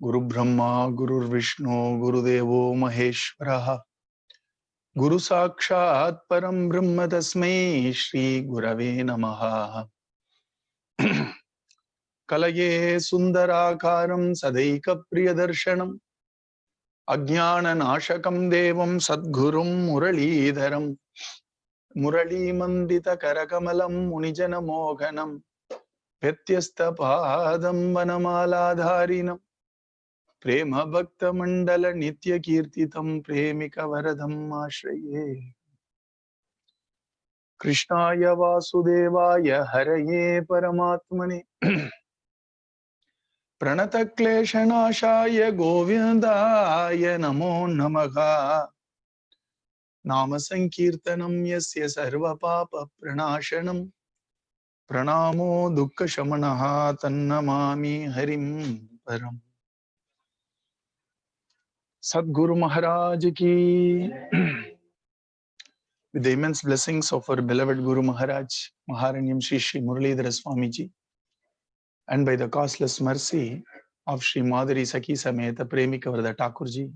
Guru Brahma, Guru Vishnu, Guru Devo Maheshwaraha. Guru Sakshat Param Brahma Tasmai Shri Gurave Namaha. Kalaye Sundarakaram Sadaika Priyadarshanam Ajnana Nashakam Devam Sadgurum Muralidharam Murali Mandita Karakamalam Munijana Moganam Vetyasta Padam Vanamala Dharinam Prema Bhakta Mandala Nitya Kirtitam Premika Varadam Ashraye Krishnaya Vasudevaya Haraye Paramatmane Pranatakleshanashaya Govindaya Namo Namaha Nama Sankirtanam Yasya Sarva Papa Pranashanam Pranamo Dukkha Shamanaha Tannamami Harim Param. Sadguru Maharaj ki with the immense blessings of our beloved Guru Maharaj, Maharanyam Shri Shri Muralidhara Swamiji, and by the causeless mercy of Shri Madhuri Sakhi Sameta Premika Varada Thakurji,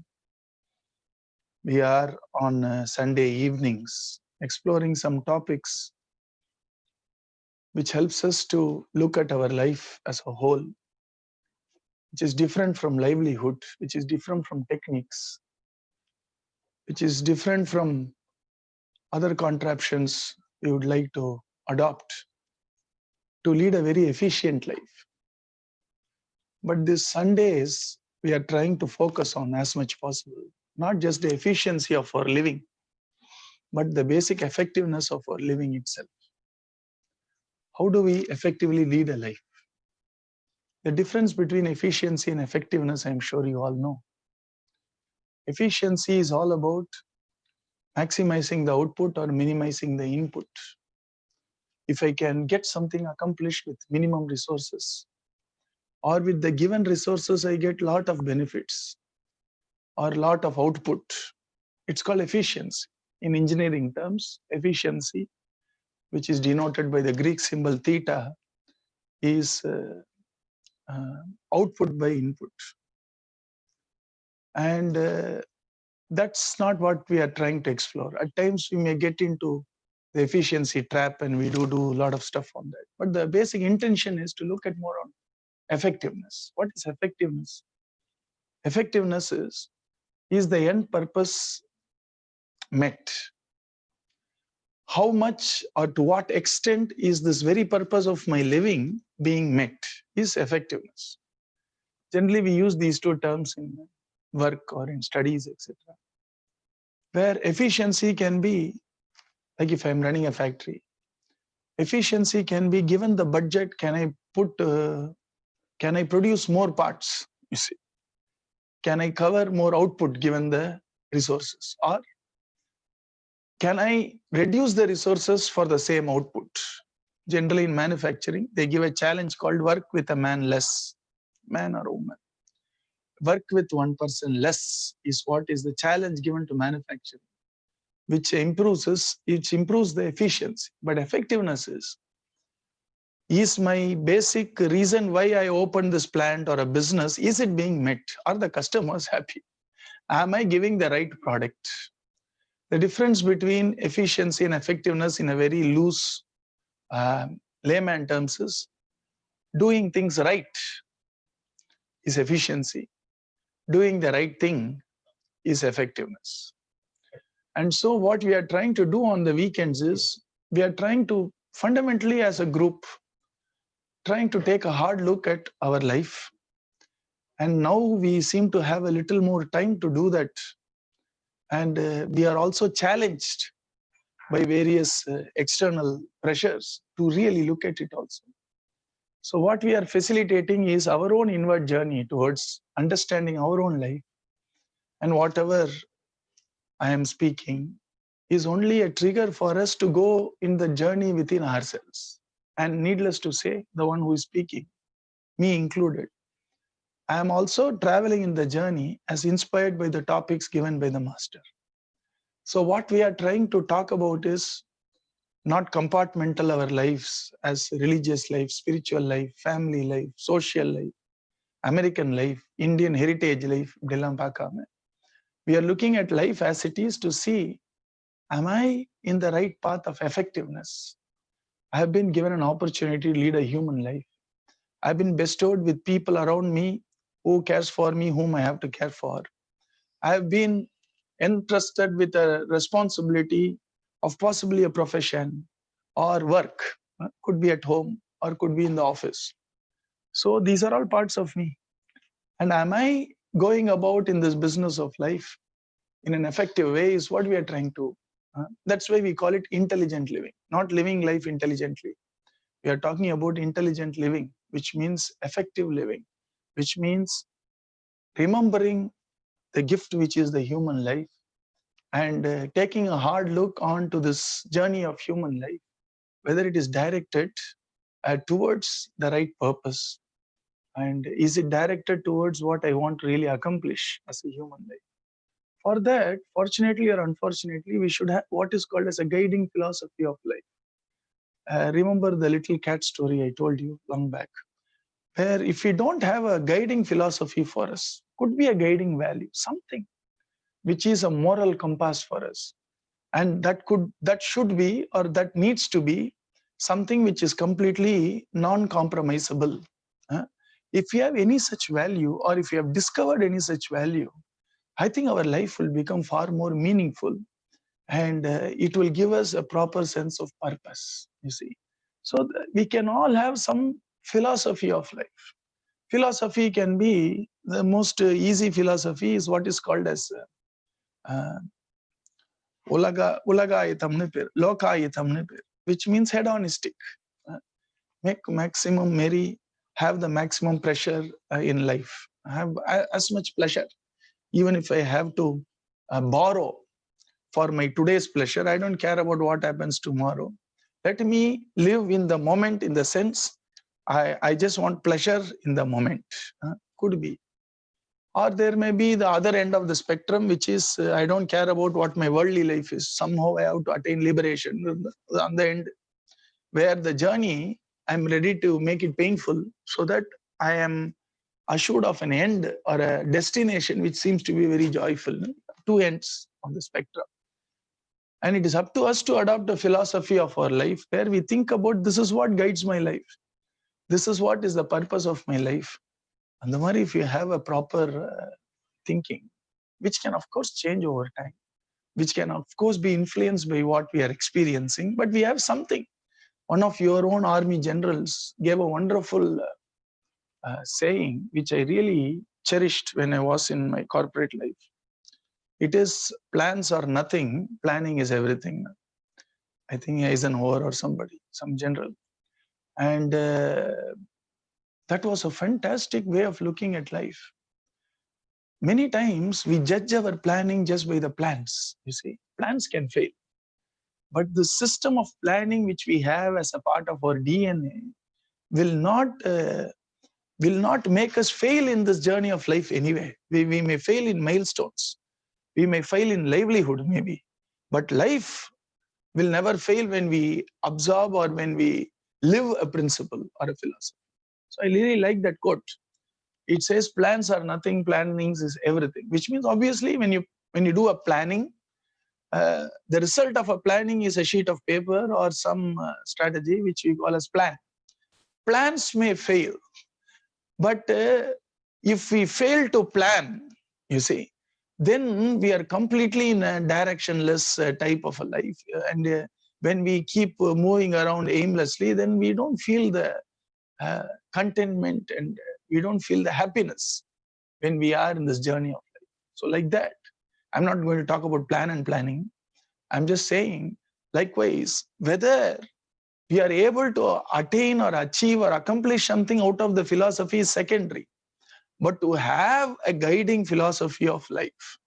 we are on Sunday evenings exploring some topics which helps us to look at our life as a whole, which is different from livelihood, which is different from techniques, which is different from other contraptions we would like to adopt to lead a very efficient life. But these Sundays, we are trying to focus on as much possible, not just the efficiency of our living, but the basic effectiveness of our living itself. How do we effectively lead a life? The difference between efficiency and effectiveness, I'm sure you all know. Efficiency is all about maximizing the output or minimizing the input. If I can get something accomplished with minimum resources, or with the given resources, I get lot of benefits or lot of output. It's called efficiency. In engineering terms, efficiency, which is denoted by the Greek symbol theta, is output by input. And that's not what we are trying to explore. At times we may get into the efficiency trap and we do a lot of stuff on that. But the basic intention is to look at more on effectiveness. What is effectiveness? Effectiveness is the end purpose met? How much or to what extent is this very purpose of my living being met is effectiveness. Generally, we use these two terms in work or in studies, etc. Where efficiency can be, like if I'm running a factory, efficiency can be given the budget, can I produce more parts, you see? Can I cover more output given the resources? Or can I reduce the resources for the same output? Generally in manufacturing, they give a challenge called work with a man less, man or woman. Work with one person less is what is the challenge given to manufacturing, which improves the efficiency. But effectiveness is my basic reason why I opened this plant or a business, is it being met? Are the customers happy? Am I giving the right product? The difference between efficiency and effectiveness in a very loose layman terms is doing things right is efficiency. Doing the right thing is effectiveness. And so what we are trying to do on the weekends is we are trying to fundamentally as a group trying to take a hard look at our life. And now we seem to have a little more time to do that. And we are also challenged by various external pressures to really look at it also. So what we are facilitating is our own inward journey towards understanding our own life. And whatever I am speaking is only a trigger for us to go in the journey within ourselves. And needless to say, the one who is speaking, me included, I am also traveling in the journey as inspired by the topics given by the master. So what we are trying to talk about is not compartmental our lives as religious life, spiritual life, family life, social life. American life, Indian heritage life, we are looking at life as it is to see, am I in the right path of effectiveness? I have been given an opportunity to lead a human life. I've been bestowed with people around me who cares for me, whom I have to care for. I have been entrusted with a responsibility of possibly a profession or work. Could be at home or could be in the office. So these are all parts of me. And am I going about in this business of life in an effective way is what we are trying to. That's why we call it intelligent living, not living life intelligently. We are talking about intelligent living, which means effective living, which means remembering the gift which is the human life and taking a hard look on to this journey of human life, whether it is directed towards the right purpose, and is it directed towards what I want to really accomplish as a human life. For that, fortunately or unfortunately, we should have what is called as a guiding philosophy of life. Remember the little cat story I told you long back, where if we don't have a guiding philosophy for us, could be a guiding value, something which is a moral compass for us. And that should be, or that needs to be, something which is completely non-compromisable. If we have any such value, or if we have discovered any such value, I think our life will become far more meaningful, and it will give us a proper sense of purpose, you see. So we can all have some philosophy of life. Philosophy can be, the most easy philosophy is what is called as ulagayitamnu per, lokayitamnu per, which means hedonistic. Make maximum merry, have the maximum pleasure in life. Have as much pleasure. Even if I have to borrow for my today's pleasure, I don't care about what happens tomorrow. Let me live in the moment, in the sense, I just want pleasure in the moment. Could be. Or there may be the other end of the spectrum, which is I don't care about what my worldly life is. Somehow I have to attain liberation on the end, where the journey, I'm ready to make it painful so that I am assured of an end or a destination which seems to be very joyful. Two ends of the spectrum. And it is up to us to adopt a philosophy of our life where we think about, this is what guides my life. This is what is the purpose of my life. And the more if you have a proper thinking, which can of course change over time, which can of course be influenced by what we are experiencing, but we have something. One of your own army generals gave a wonderful saying, which I really cherished when I was in my corporate life. It is, plans are nothing, planning is everything. I think Eisenhower or somebody, some general. And that was a fantastic way of looking at life. Many times we judge our planning just by the plans, you see. Plans can fail. But the system of planning which we have as a part of our DNA will not make us fail in this journey of life anyway. We may fail in milestones. We may fail in livelihood maybe. But life will never fail when we absorb or when we live a principle or a philosophy. So I really like that quote. It says plans are nothing, plannings is everything, which means obviously when you do a planning, the result of a planning is a sheet of paper or some strategy which we call as plan. Plans may fail, but if we fail to plan, you see, then we are completely in a directionless type of a life. And when we keep moving around aimlessly, then we don't feel the contentment and we don't feel the happiness when we are in this journey of life. So like that, I'm not going to talk about plan and planning. I'm just saying, likewise, whether we are able to attain or achieve or accomplish something out of the philosophy is secondary. But to have a guiding philosophy of life,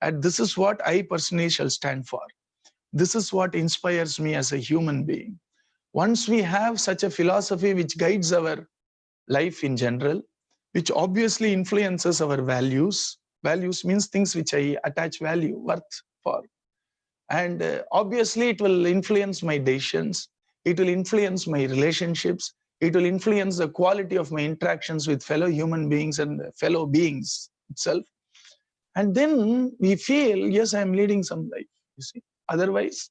and this is what I personally shall stand for. This is what inspires me as a human being. Once we have such a philosophy which guides our life in general, which obviously influences our values. Values means things which I attach value, worth for. And obviously it will influence my decisions. It will influence my relationships. It will influence the quality of my interactions with fellow human beings and fellow beings itself. And then we feel, yes, I'm leading some life, you see. Otherwise,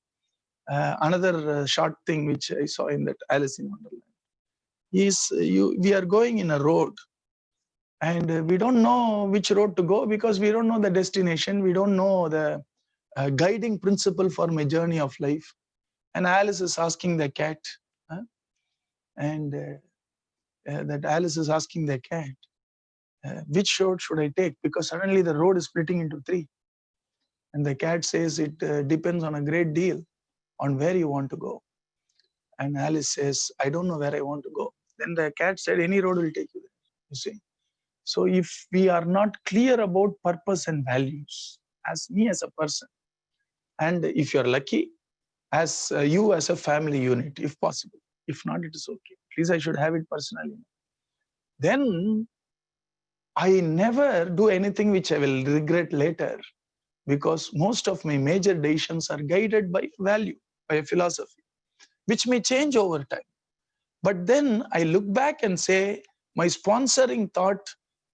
another short thing which I saw in that Alice in Wonderland is we are going in a road and we don't know which road to go because we don't know the destination. We don't know the guiding principle for my journey of life. And Alice is asking the cat, and that Alice is asking the cat, which road should I take? Because suddenly the road is splitting into three. And the cat says it depends on a great deal on where you want to go. And Alice says, I don't know where I want to go. Then the cat said, any road will take you there, you see. So if we are not clear about purpose and values, as me as a person, and if you're lucky, as you as a family unit, if possible. If not, it is okay. At least I should have it personally. Then I never do anything which I will regret later, because most of my major decisions are guided by value, by a philosophy, which may change over time. But then I look back and say, my sponsoring thought,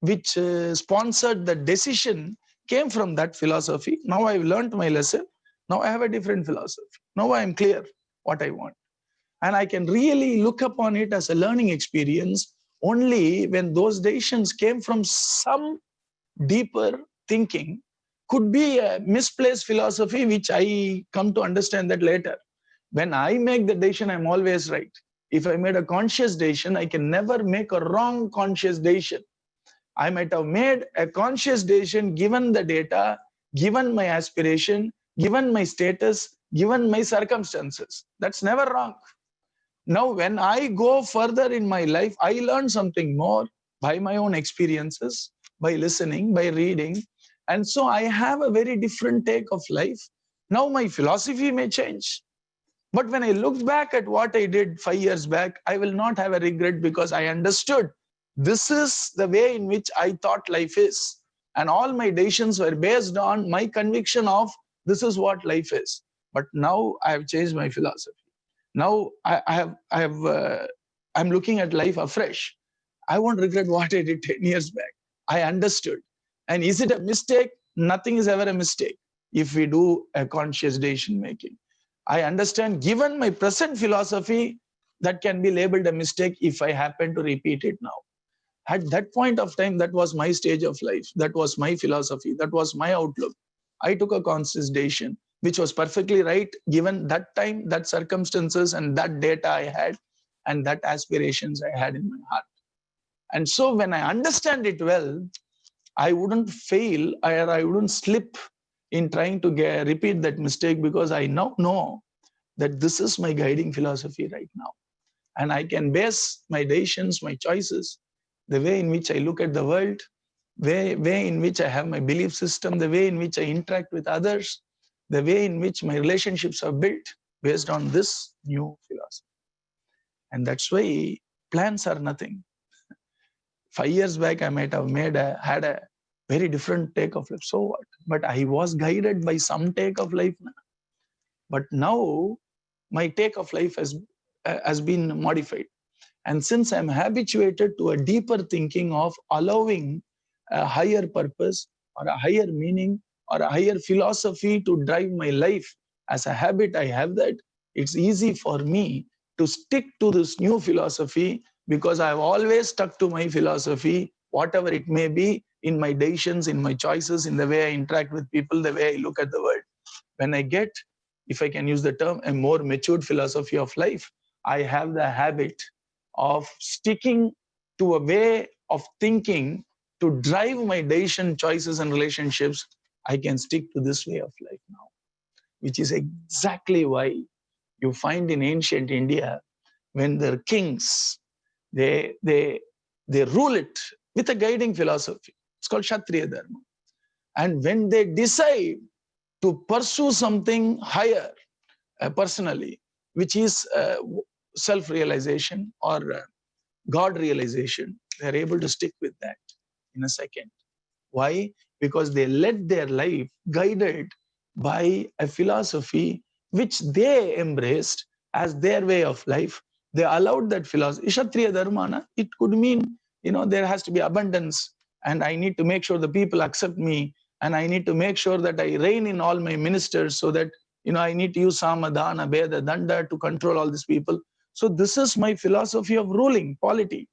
which sponsored the decision, came from that philosophy. Now I've learned my lesson. Now I have a different philosophy. Now I am clear what I want. And I can really look upon it as a learning experience only when those decisions came from some deeper thinking. Could be a misplaced philosophy, which I come to understand that later. When I make the decision, I'm always right. If I made a conscious decision, I can never make a wrong conscious decision. I might have made a conscious decision given the data, given my aspiration, given my status, given my circumstances. That's never wrong. Now, when I go further in my life, I learn something more by my own experiences, by listening, by reading. And so I have a very different take of life. Now my philosophy may change. But when I look back at what I did 5 years back, I will not have a regret because I understood this is the way in which I thought life is. And all my decisions were based on my conviction of this is what life is. But now I have changed my philosophy. Now I'm looking at life afresh. I won't regret what I did 10 years back. I understood. And is it a mistake? Nothing is ever a mistake if we do a conscious decision making. I understand, given my present philosophy, that can be labeled a mistake if I happen to repeat it now. At that point of time, that was my stage of life. That was my philosophy. That was my outlook. I took a conscious decision, which was perfectly right, given that time, that circumstances, and that data I had, and that aspirations I had in my heart. And so when I understand it well, I wouldn't fail, or I wouldn't slip in trying to repeat that mistake, because I now know that this is my guiding philosophy right now. And I can base my decisions, my choices, the way in which I look at the world, way in which I have my belief system, the way in which I interact with others, the way in which my relationships are built based on this new philosophy. And that's why plans are nothing. 5 years back, I might have had a very different take of life. So what? But I was guided by some take of life. But now my take of life has been modified. And since I'm habituated to a deeper thinking of allowing a higher purpose or a higher meaning or a higher philosophy to drive my life as a habit, I have that, it's easy for me to stick to this new philosophy, because I've always stuck to my philosophy, whatever it may be, in my decisions, in my choices, in the way I interact with people, the way I look at the world. When I get, if I can use the term, a more matured philosophy of life, I have the habit of sticking to a way of thinking to drive my decision, choices, and relationships. I can stick to this way of life now, which is exactly why you find in ancient India, when their kings, they rule it with a guiding philosophy. It's called Kshatriya Dharma. And when they decide to pursue something higher personally, which is self-realization or God realization, they're able to stick with that in a second. Why? Because they led their life guided by a philosophy which they embraced as their way of life, They allowed that philosophy. Kshatriya Dharma, na, it could mean, there has to be abundance, and I need to make sure the people accept me, and I need to make sure that I reign in all my ministers, so that, I need to use Samadhana, Veda, Danda to control all these people. So this is my philosophy of ruling, polity.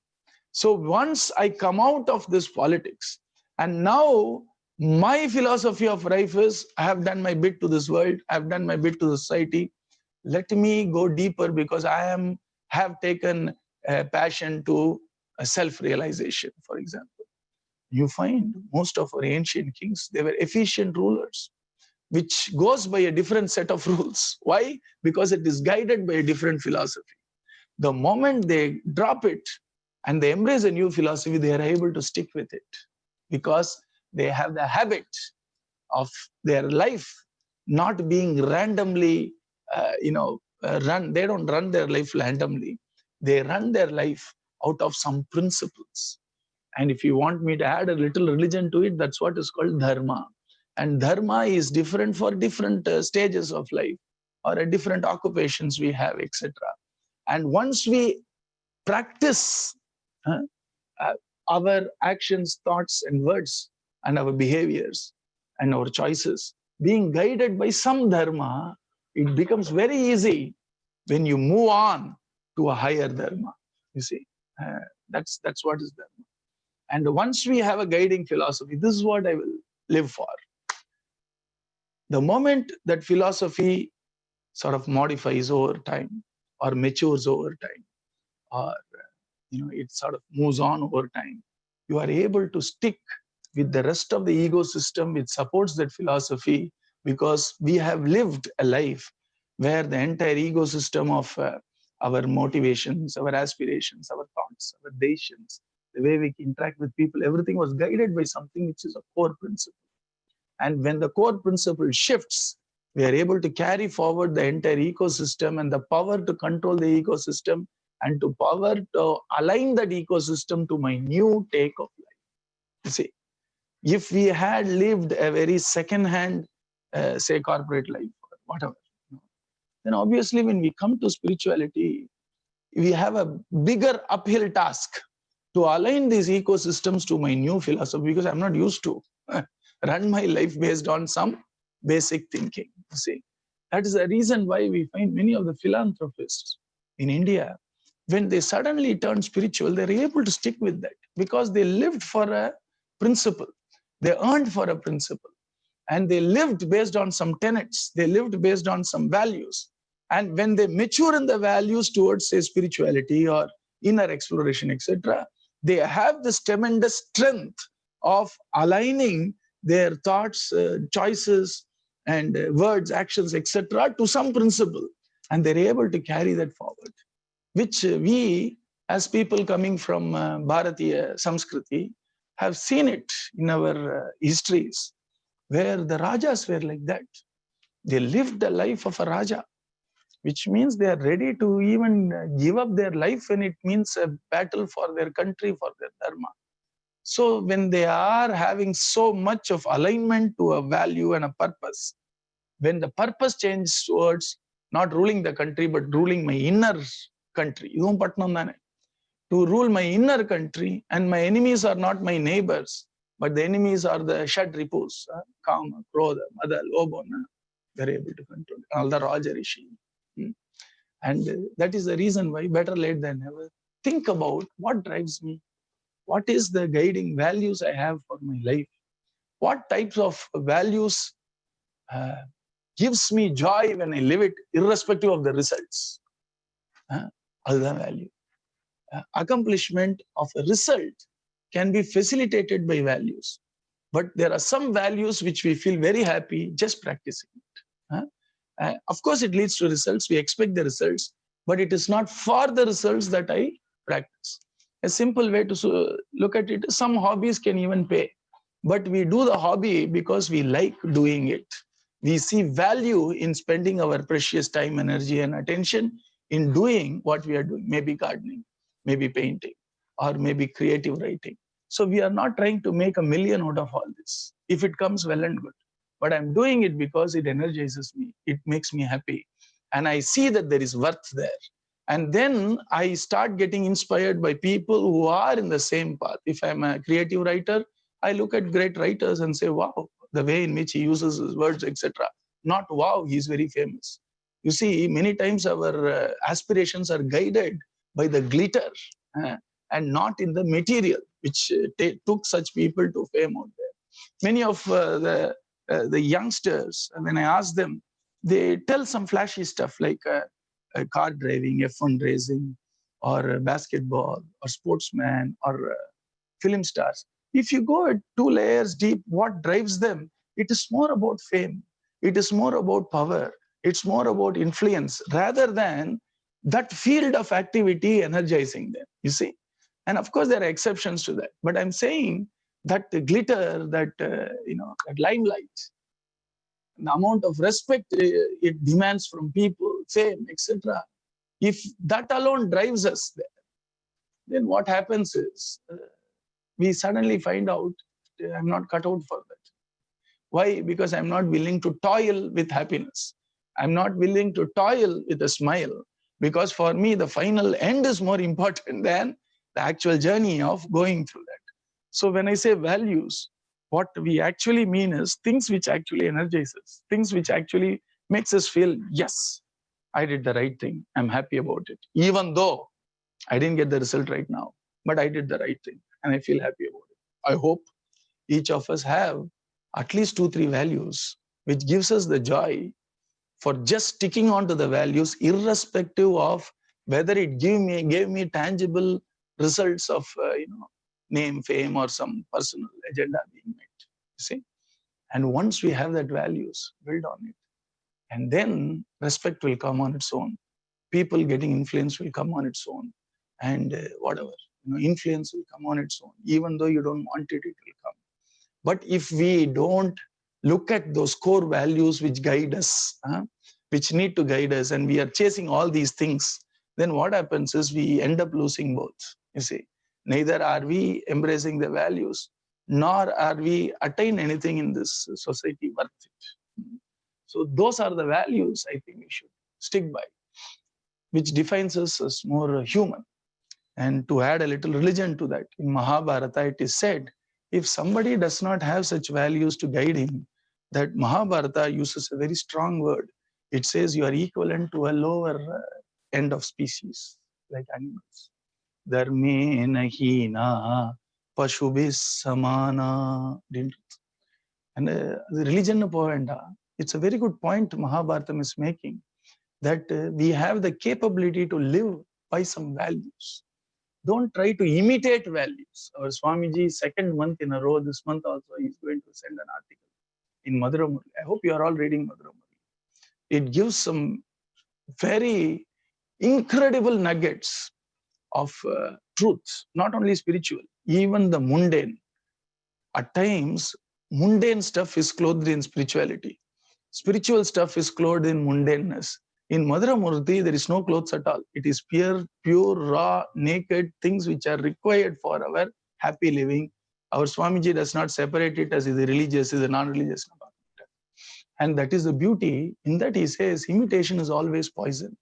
So once I come out of this politics, and now my philosophy of life is, I have done my bit to this world, I have done my bit to the society. Let me go deeper, because I have taken a passion to a self-realization, for example. You find most of our ancient kings, they were efficient rulers, which goes by a different set of rules. Why? Because it is guided by a different philosophy. The moment they drop it and they embrace a new philosophy, they are able to stick with it, because they have the habit of their life not being randomly, run. They don't run their life randomly. They run their life out of some principles. And if you want me to add a little religion to it, that's what is called dharma. And dharma is different for different stages of life, or different occupations we have, etc. And once we practice uh, our actions, thoughts, and words, and our behaviors, and our choices, being guided by some dharma, it becomes very easy when you move on to a higher dharma. You see, that's what is dharma. And once we have a guiding philosophy, this is what I will live for. The moment that philosophy sort of modifies over time, or matures over time, or it sort of moves on over time, you are able to stick with the rest of the ecosystem which supports that philosophy, because we have lived a life where the entire ecosystem of our motivations, our aspirations, our thoughts, our decisions, the way we interact with people, everything was guided by something which is a core principle. And when the core principle shifts, we are able to carry forward the entire ecosystem, and the power to control the ecosystem, and to power to align that ecosystem to my new take of life. You see, if we had lived a very second-hand, say, corporate life, or whatever, then obviously when we come to spirituality, we have a bigger uphill task to align these ecosystems to my new philosophy, because I'm not used to run my life based on some basic thinking. You see, that is the reason why we find many of the philanthropists in India, when they suddenly turn spiritual, they're able to stick with that, because they lived for a principle. They earned for a principle, and they lived based on some tenets. They lived based on some values. And when they mature in the values towards, say, spirituality or inner exploration, etc., they have this tremendous strength of aligning their thoughts, choices, and words, actions, etc., to some principle. And they're able to carry that forward, which we, as people coming from Bharatiya Samskriti, have seen it in our histories, where the Rajas were like that. They lived the life of a Raja, which means they are ready to even give up their life when it means a battle for their country, for their dharma. So when they are having so much of alignment to a value and a purpose, when the purpose changes towards not ruling the country, but ruling my inner country, to rule my inner country, and my enemies are not my neighbors, but the enemies are the Shad Ripus, Kama, Krodha, Mada, Lobha. They're able to control all the Raja Rishi. And that is the reason why, better late than never, think about what drives me. What is the guiding values I have for my life? What types of values gives me joy when I live it, irrespective of the results? Other value. Accomplishment of a result can be facilitated by values. But there are some values which we feel very happy just practicing it. Of course, it leads to results. We expect the results, but it is not for the results that I practice. A simple way to look at it, some hobbies can even pay, but we do the hobby because we like doing it. We see value in spending our precious time, energy, and attention in doing what we are doing, maybe gardening, maybe painting, or maybe creative writing. So we are not trying to make a million out of all this. If it comes, well and good. But I'm doing it because it energizes me. It makes me happy. And I see that there is worth there. And then I start getting inspired by people who are in the same path. If I'm a creative writer, I look at great writers and say, wow, the way in which he uses his words, etc. Not, wow, he's very famous. You see, many times our aspirations are guided by the glitter and not in the material, which took such people to fame out there. Many of the youngsters, when I ask them, they tell some flashy stuff like car driving, F1 racing, or basketball, or sportsman, or film stars. If you go 2 layers deep, what drives them? It is more about fame. It is more about power. It's more about influence rather than that field of activity energizing them, you see. And of course, there are exceptions to that. But I'm saying that the glitter, that limelight, the amount of respect it demands from people, fame, etc. If that alone drives us there, then what happens is we suddenly find out I'm not cut out for that. Why? Because I'm not willing to toil with happiness. I'm not willing to toil with a smile, because for me, the final end is more important than the actual journey of going through that. So when I say values, what we actually mean is things which actually energize us, things which actually makes us feel, yes, I did the right thing. I'm happy about it. Even though I didn't get the result right now, but I did the right thing and I feel happy about it. I hope each of us have at least 2-3 values, which gives us the joy for just sticking on to the values, irrespective of whether it gave me tangible results of name, fame, or some personal agenda being met. You see, and once we have that values, build on it, and then respect will come on its own. People getting influence will come on its own, and whatever influence will come on its own. Even though you don't want it, it will come. But if we don't look at those core values which guide us, which need to guide us, and we are chasing all these things, then what happens is we end up losing both. You see, neither are we embracing the values, nor are we attain anything in this society worth it. So those are the values I think we should stick by, which defines us as more human. And to add a little religion to that, in Mahabharata it is said, if somebody does not have such values to guide him, that Mahabharata uses a very strong word. It says you are equivalent to a lower end of species, like animals. Dharmena hina pashubhis samana. And the religion of Povenda, it's a very good point Mahabharata is making, that we have the capability to live by some values. Don't try to imitate values. Our Swamiji, second month in a row, this month also, he's going to send an article in Madhura Murli. I hope you are all reading Madhura Murli. It gives some very incredible nuggets of truths, not only spiritual, even the mundane. At times, mundane stuff is clothed in spirituality. Spiritual stuff is clothed in mundaneness. In Madhura Murti, there is no clothes at all. It is pure, raw, naked things which are required for our happy living. Our Swamiji does not separate it as is a religious, is a non-religious. And that is the beauty. In that he says, imitation is always poison.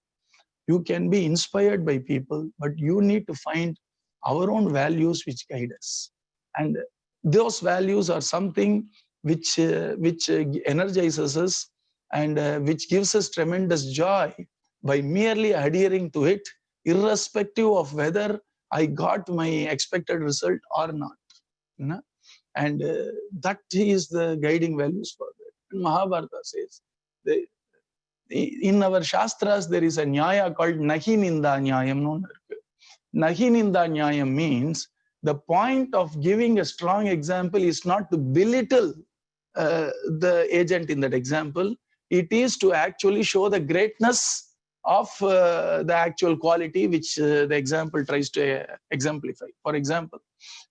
You can be inspired by people, but you need to find our own values which guide us. And those values are something which energizes us and which gives us tremendous joy by merely adhering to it, irrespective of whether I got my expected result or not. And that is the guiding values for that. And Mahabharata says, in our Shastras, there is a nyaya called Nahi Ninda Nyayam. Nahi Ninda Nyayam means the point of giving a strong example is not to belittle the agent in that example. It is to actually show the greatness of the actual quality which the example tries to exemplify. For example,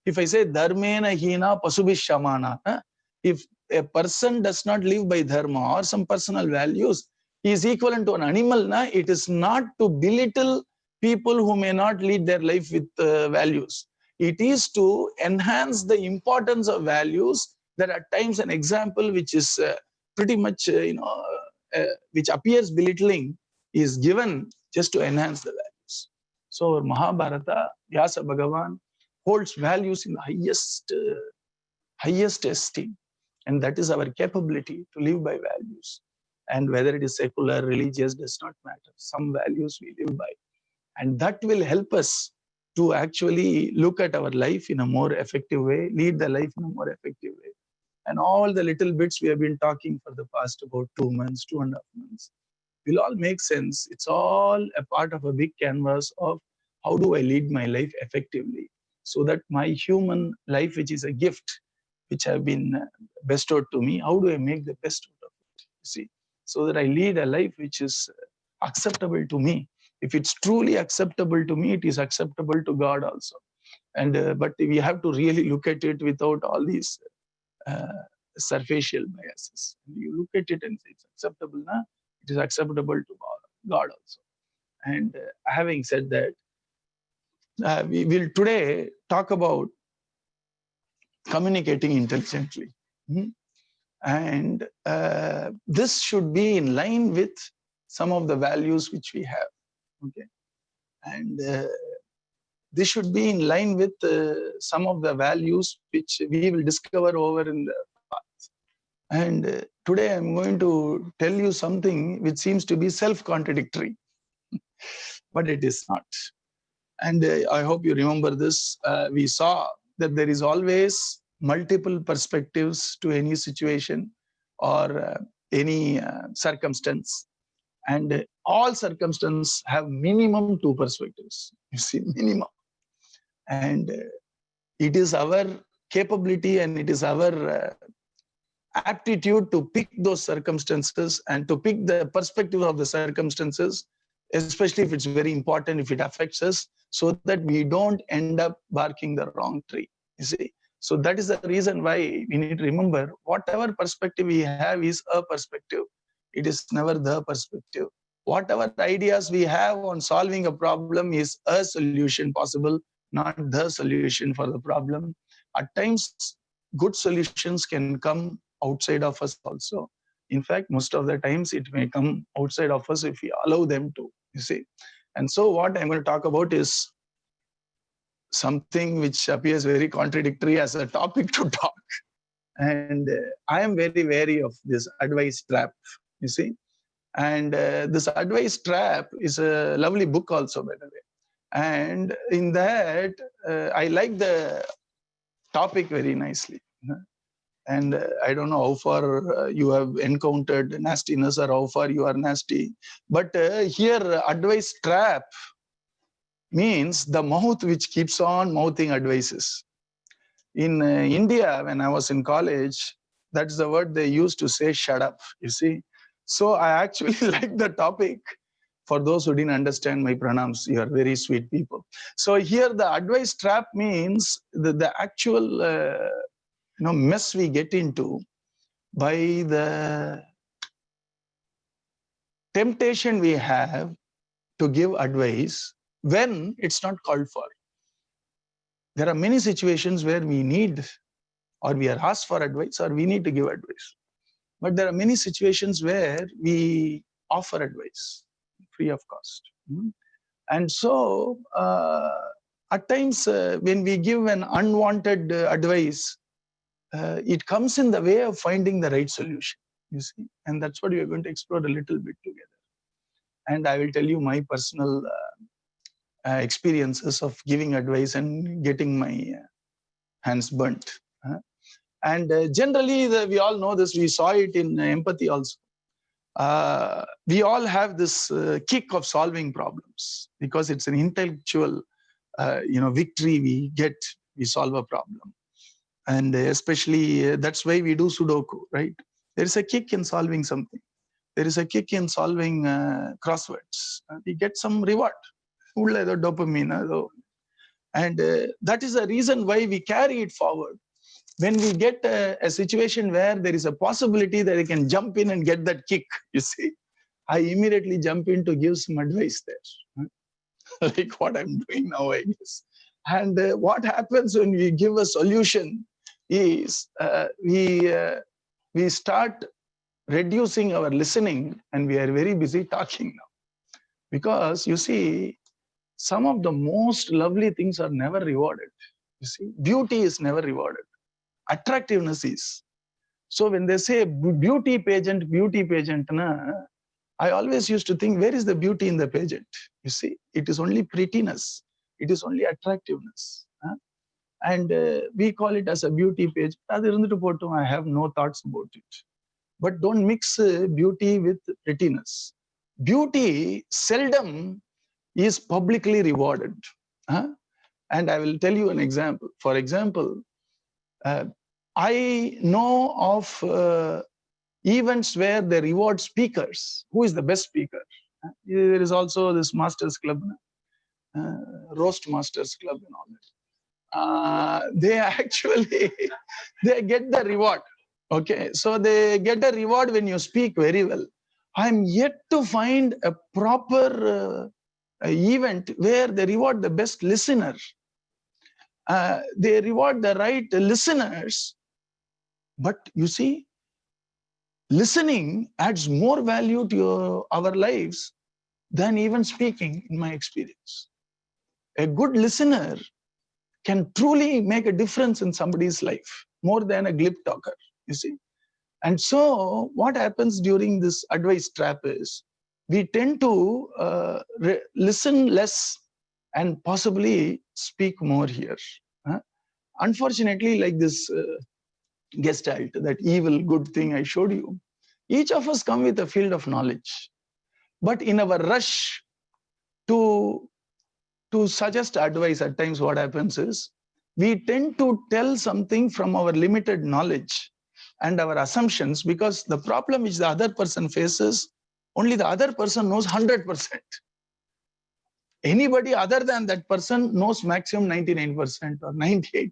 if I say dharmena hina pasubhish shamana, if a person does not live by dharma or some personal values, he is equivalent to an animal. It is not to belittle people who may not lead their life with values. It is to enhance the importance of values. That at times an example which is pretty much, which appears belittling is given just to enhance the values. So Mahabharata, Vyasa Bhagavan holds values in the highest esteem. And that is our capability to live by values. And whether it is secular, religious, does not matter. Some values we live by. And that will help us to actually look at our life in a more effective way, lead the life in a more effective way. And all the little bits we have been talking for the past about 2 months, 2.5 months, will all make sense. It's all a part of a big canvas of how do I lead my life effectively so that my human life, which is a gift, which have been bestowed to me, how do I make the best out of it? You see, so that I lead a life which is acceptable to me. If it's truly acceptable to me, it is acceptable to God also. And but we have to really look at it without all these superficial biases. You look at it and say it's acceptable, na? It is acceptable to God also. And having said that, we will today talk about communicating intelligently. And this should be in line with some of the values which we have. Okay. And this should be in line with some of the values which we will discover over in the path. And today I'm going to tell you something which seems to be self-contradictory, but it is not. And I hope you remember this. We saw that there is always multiple perspectives to any situation or any circumstance. And all circumstances have minimum 2 perspectives. You see, minimum. And it is our capability and it is our aptitude to pick those circumstances and to pick the perspective of the circumstances, especially if it's very important, if it affects us, so that we don't end up barking the wrong tree. You see, so that is the reason why we need to remember whatever perspective we have is a perspective. It is never the perspective. Whatever ideas we have on solving a problem is a solution possible, not the solution for the problem. At times, good solutions can come outside of us also. In fact, most of the times it may come outside of us if we allow them to, you see. And so what I'm going to talk about is something which appears very contradictory as a topic to talk. And I am very wary of this advice trap, you see. And this advice trap is a lovely book also, by the way. And in that, I like the topic very nicely. And I don't know how far you have encountered nastiness or how far you are nasty. But here, advice trap means the mouth which keeps on mouthing advices. In India, when I was in college, that's the word they used to say, shut up, you see. So I actually like the topic. For those who didn't understand my pranams, you are very sweet people. So here the advice trap means the actual mess we get into by the temptation we have to give advice when it's not called for. There are many situations where we need or we are asked for advice or we need to give advice. But there are many situations where we offer advice free of cost. And so at times when we give an unwanted advice, it comes in the way of finding the right solution, you see. And that's what we are going to explore a little bit together. And I will tell you my personal experiences of giving advice and getting my hands burnt. And generally, we all know this. We saw it in empathy also. We all have this kick of solving problems because it's an intellectual, victory we get. We solve a problem, and especially that's why we do Sudoku, right? There is a kick in solving something. There is a kick in solving crosswords. We get some reward, dopamine, and that is the reason why we carry it forward. When we get a situation where there is a possibility that I can jump in and get that kick, you see, I immediately jump in to give some advice there, like what I'm doing now, I guess. And what happens when we give a solution is we start reducing our listening and we are very busy talking now. Because you see, some of the most lovely things are never rewarded. You see, beauty is never rewarded. Attractiveness is. So when they say beauty pageant, I always used to think, where is the beauty in the pageant? You see, it is only prettiness. It is only attractiveness. And we call it as a beauty page. I have no thoughts about it. But don't mix beauty with prettiness. Beauty seldom is publicly rewarded. And I will tell you an example. For example, I know of events where they reward speakers. Who is the best speaker? There is also this Masters Club, Roast Masters Club and all that. They actually, they get the reward. Okay, so they get a reward when you speak very well. I'm yet to find a proper event where they reward the best listener. They reward the right listeners. But you see, listening adds more value to our lives than even speaking, in my experience. A good listener can truly make a difference in somebody's life, more than a glib talker, you see. And so what happens during this advice trap is, we tend to listen less and possibly speak more here. Unfortunately, like this gestalt, that evil good thing I showed you, each of us come with a field of knowledge. But in our rush to suggest advice, at times what happens is, we tend to tell something from our limited knowledge and our assumptions, because the problem which the other person faces, only the other person knows 100%. Anybody other than that person knows maximum 99% or 98%.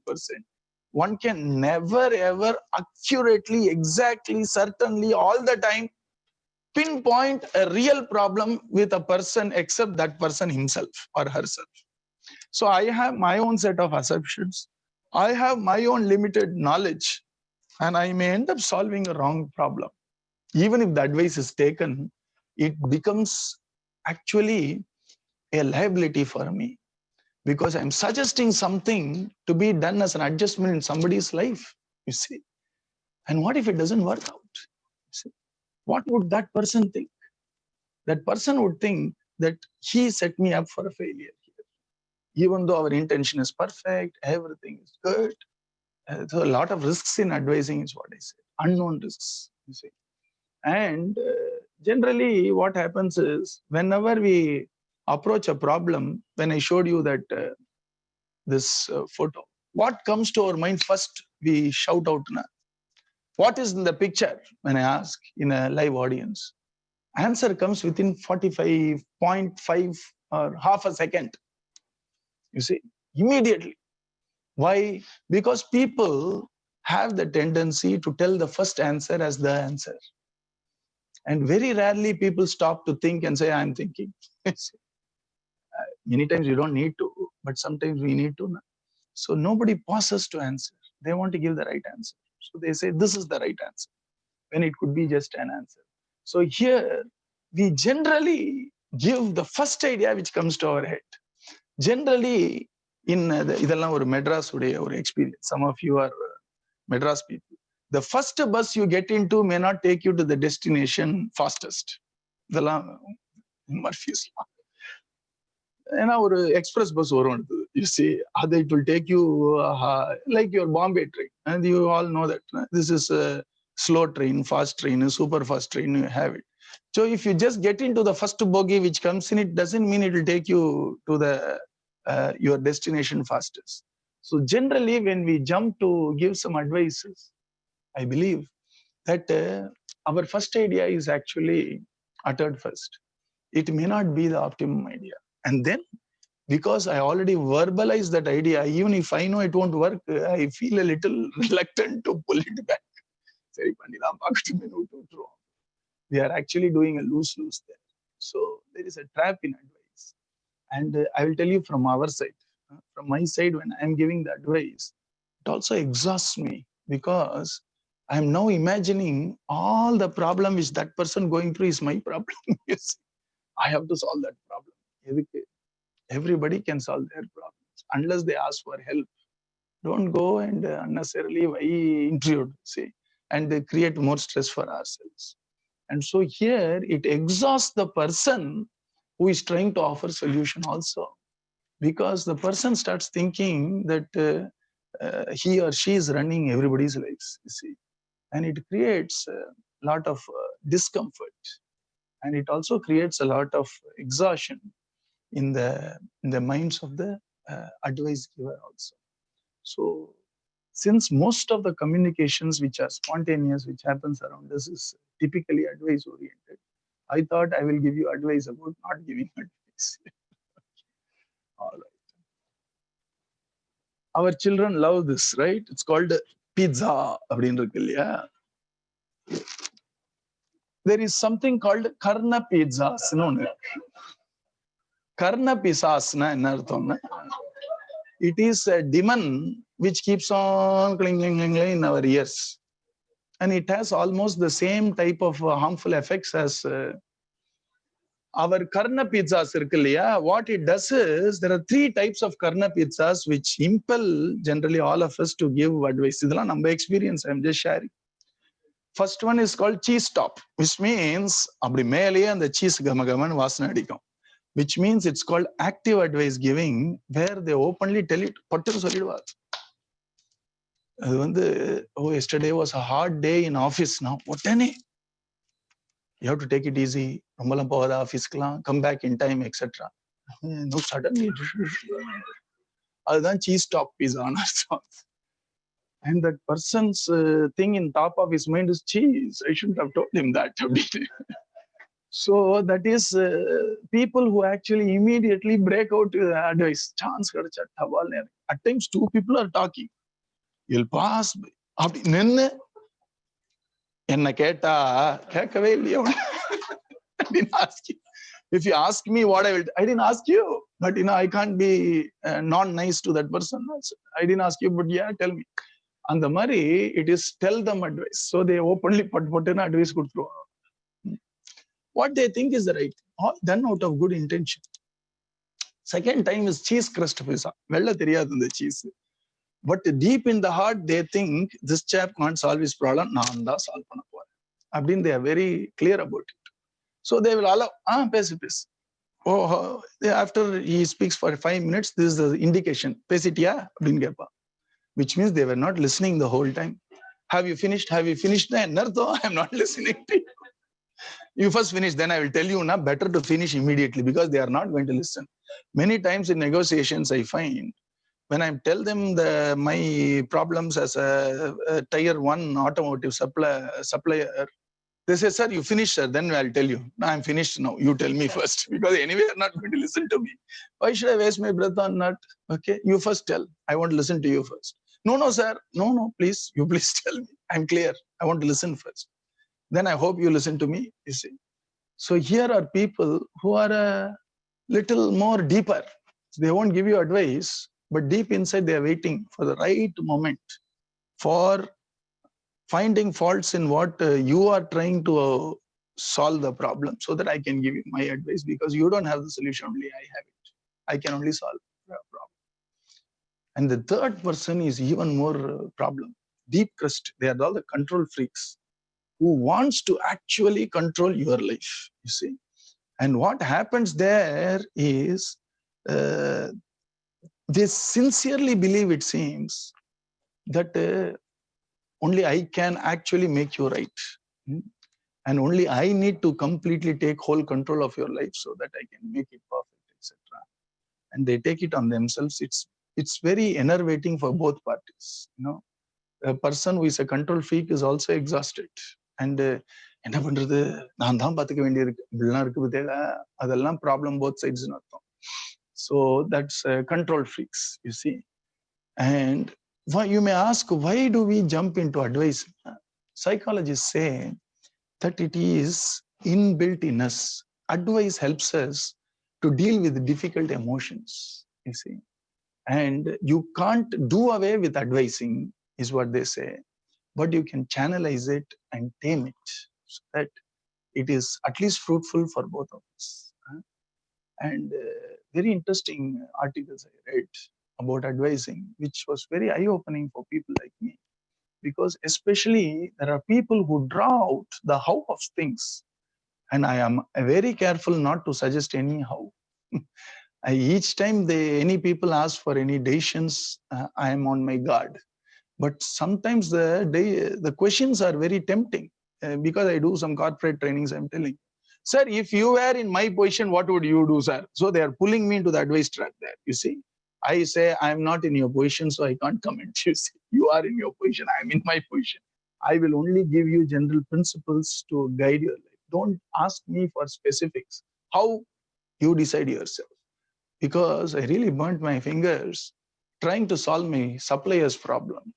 One can never ever accurately, exactly, certainly, all the time pinpoint a real problem with a person except that person himself or herself. So I have my own set of assumptions. I have my own limited knowledge, and I may end up solving a wrong problem. Even if the advice is taken, it becomes actually a liability for me, because I'm suggesting something to be done as an adjustment in somebody's life, you see. And what if it doesn't work out? See? What would that person think? That person would think that he set me up for a failure here. Even though our intention is perfect, everything is good. So a lot of risks in advising is what I say. Unknown risks, you see. And generally what happens is, whenever we approach a problem, when I showed you that this photo, what comes to our mind first? We shout out, na? What is in the picture? When I ask in a live audience, answer comes within 45.5 or half a second. You see, immediately. Why? Because people have the tendency to tell the first answer as the answer. And very rarely people stop to think and say, I'm thinking. Many times you don't need to, but sometimes we need to. So nobody pauses to answer. They want to give the right answer. So they say, this is the right answer, when it could be just an answer. So here, we generally give the first idea which comes to our head. Generally, in idallam or Madras or experience, some of you are Madras people. The first bus you get into may not take you to the destination fastest. Murphy's law. Or express bus or you see, it will take you like your Bombay train, and you all know that this is a slow train, fast train, a super fast train. You have it. So if you just get into the first bogie which comes in, it doesn't mean it will take you to the your destination fastest. So generally, when we jump to give some advices, I believe that our first idea is actually uttered first. It may not be the optimum idea, and then, because I already verbalized that idea, even if I know it won't work, I feel a little reluctant to pull it back. We are actually doing a lose-lose there. So there is a trap in advice. And I will tell you from our side, from my side, when I'm giving the advice, it also exhausts me, because I'm now imagining all the problem which that person going through is my problem. Yes, I have to solve that problem. Everybody can solve their problems unless they ask for help. Don't go and unnecessarily intrude, see, and they create more stress for ourselves. And so here it exhausts the person who is trying to offer solution also, because the person starts thinking that he or she is running everybody's lives, you see, and it creates a lot of discomfort, and it also creates a lot of exhaustion in the minds of the advice giver also. So since most of the communications which are spontaneous, which happens around us, is typically advice oriented, I thought I will give you advice about not giving advice. All right. Our children love this, right? It's called pizza. There is something called karna pizzas. Karna pizzas. It is a demon which keeps on clinging in our ears. And it has almost the same type of harmful effects as our karna pizzas. What it does is, there are 3 types of karna pizzas which impel generally all of us to give advice. This is my experience, I'm just sharing. First one is called cheese top, which means and the cheese which means it's called active advice giving, where they openly tell it. Oh, yesterday was a hard day in office now. You have to take it easy. Come back in time, etc. No, suddenly, cheese top pizza. And that person's thing in top of his mind is cheese. I shouldn't have told him that. So that is people who actually immediately break out advice. Chance. At times, 2 people are talking. You'll pass. என்ன கேட்டா கேட்கவே இல்லையோ. I didn't ask you. If you ask me what I didn't ask you, but I can't be not nice to that person. I didn't ask you, but yeah, tell me. And the Mari, it is tell them advice. So they openly put in advice good through. What they think is the right thing, all done out of good intention. Second time is cheese crust pizza. Vella theriyadhu the cheese. But deep in the heart, they think this chap can't solve his problem. Naan da solve panna poren. Abdin, they are very clear about it. So they will allow, pace. Oh, after he speaks for 5 minutes, this is the indication. Pace it, yeah, which means they were not listening the whole time. Have you finished? Have you finished? No, I'm not listening to you. You first finish, then I will tell you, better to finish immediately, because they are not going to listen. Many times in negotiations, I find, when I tell them my problems as a tier 1 automotive supplier, they say, sir, you finish, sir, then I'll tell you. No, I'm finished now. You tell me first, because anyway, you're not going to listen to me. Why should I waste my breath on that? Okay, you first tell. I want to listen to you first. No, sir. No, please. You please tell me. I'm clear. I want to listen first. Then I hope you listen to me, you see. So here are people who are a little more deeper. They won't give you advice, but deep inside, they are waiting for the right moment for finding faults in what you are trying to solve the problem, so that I can give you my advice, because you don't have the solution, only I have it. I can only solve the problem. And the third person is even more problem. Deep crust. They are all the control freaks who wants to actually control your life, you see. And what happens there is they sincerely believe, it seems, that only I can actually make you right. And only I need to completely take whole control of your life so that I can make it perfect, etc. And they take it on themselves. It's very enervating for both parties. A person who is a control freak is also exhausted. And என்ன பண்றது, நான் தான் பாத்துக்க வேண்டியிருக்கு, இப்படிலாம் இருக்கு பத்தியா, அதெல்லாம் problem both sides னு அர்த்தம். So that's control freaks, you see. And you may ask, why do we jump into advice? Psychologists say that it is inbuilt in us. Advice helps us to deal with difficult emotions, you see. And you can't do away with advising, is what they say, but you can channelize it and tame it so that it is at least fruitful for both of us. And very interesting articles I read about advising, which was very eye-opening for people like me. Because especially there are people who draw out the how of things. And I am very careful not to suggest any how. Each time any people ask for any decisions, I am on my guard. But sometimes the questions are very tempting because I do some corporate trainings. I'm telling, sir, if you were in my position, what would you do, sir? So they are pulling me into the advice track there. You see, I say I'm not in your position, so I can't comment. You see, you are in your position. I'm in my position. I will only give you general principles to guide your life. Don't ask me for specifics. How you decide yourself. Because I really burnt my fingers trying to solve my supplier's problem.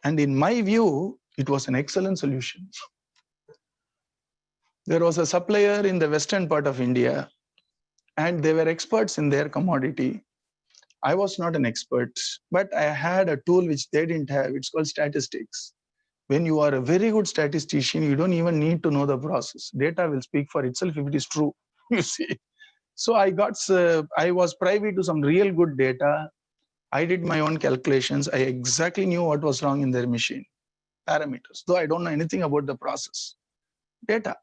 And in my view, it was an excellent solution. There was a supplier in the western part of India, and they were experts in their commodity. I was not an expert, but I had a tool which they didn't have. It's called statistics. When you are a very good statistician, you don't even need to know the process. Data will speak for itself if it is true. You see. So I was privy to some real good data. I did my own calculations. I exactly knew what was wrong in their machine. Parameters, though I don't know anything about the process. Data.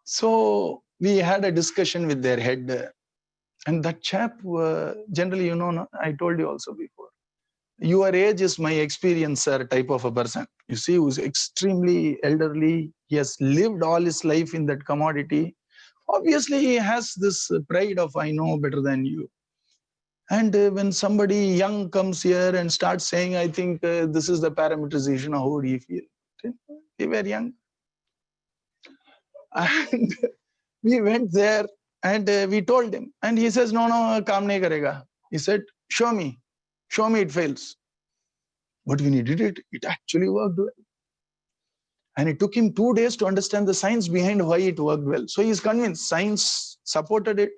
So we had a discussion with their head. And that chap, generally, I told you also before, your age is my experience, sir, type of a person. You see, who's extremely elderly. He has lived all his life in that commodity. Obviously, he has this pride of, I know better than you. And when somebody young comes here and starts saying, I think this is the parameterization, how would you feel? We were young. And we went there and we told him. And he says, no, kaam nahi karega. He said, show me it fails. But when he did it, it actually worked well. And it took him 2 days to understand the science behind why it worked well. So he's convinced science supported it,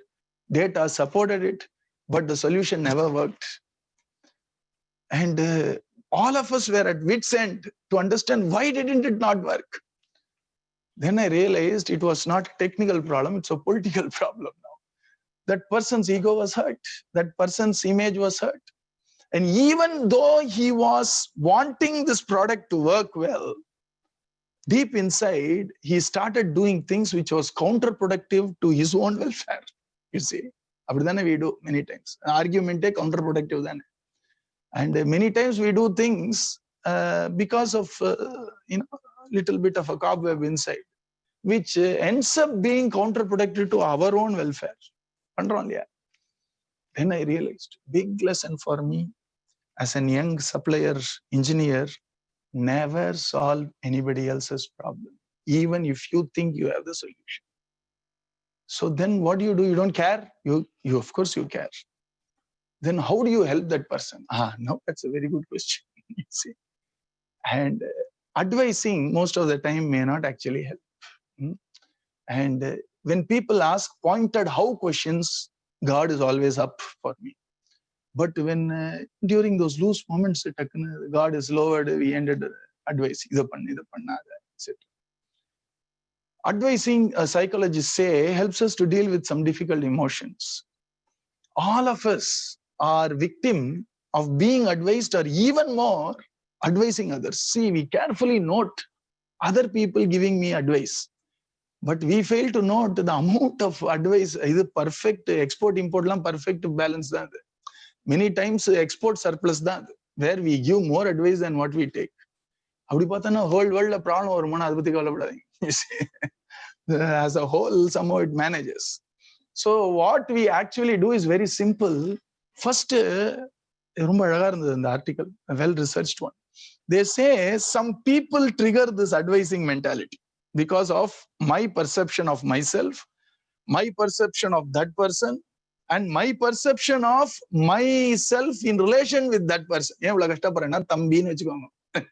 data supported it, but the solution never worked. And all of us were at wit's end to understand why didn't it not work. Then I realized it was not a technical problem, it's a political problem now. That person's ego was hurt. That person's image was hurt. And even though he was wanting this product to work well, deep inside, he started doing things which was counterproductive to his own welfare. You see, we do many times. Argument is counterproductive. And many times we do things because of little bit of a cobweb inside, which ends up being counterproductive to our own welfare. Then I realized, big lesson for me as a young supplier engineer, never solve anybody else's problem, even if you think you have the solution. So then what do? You don't care? You of course you care. Then how do you help that person? No, that's a very good question. You see. And advising most of the time may not actually help. And when people ask pointed how questions, God is always up for me. But when during those loose moments, God is lowered, we ended advising, etc. Advising, psychologists say, helps us to deal with some difficult emotions. All of us are victim of being advised, or even more, advising others. See, we carefully note other people giving me advice. But we fail to note the amount of advice, either perfect, export-import, perfect balance. Many times export surplus, where we give more advice than what we take. Whole world a problem. You see, as a whole, somehow it manages. So what we actually do is very simple. First, the article, a well-researched one. They say some people trigger this advising mentality because of my perception of myself, my perception of that person, and my perception of myself in relation with that person.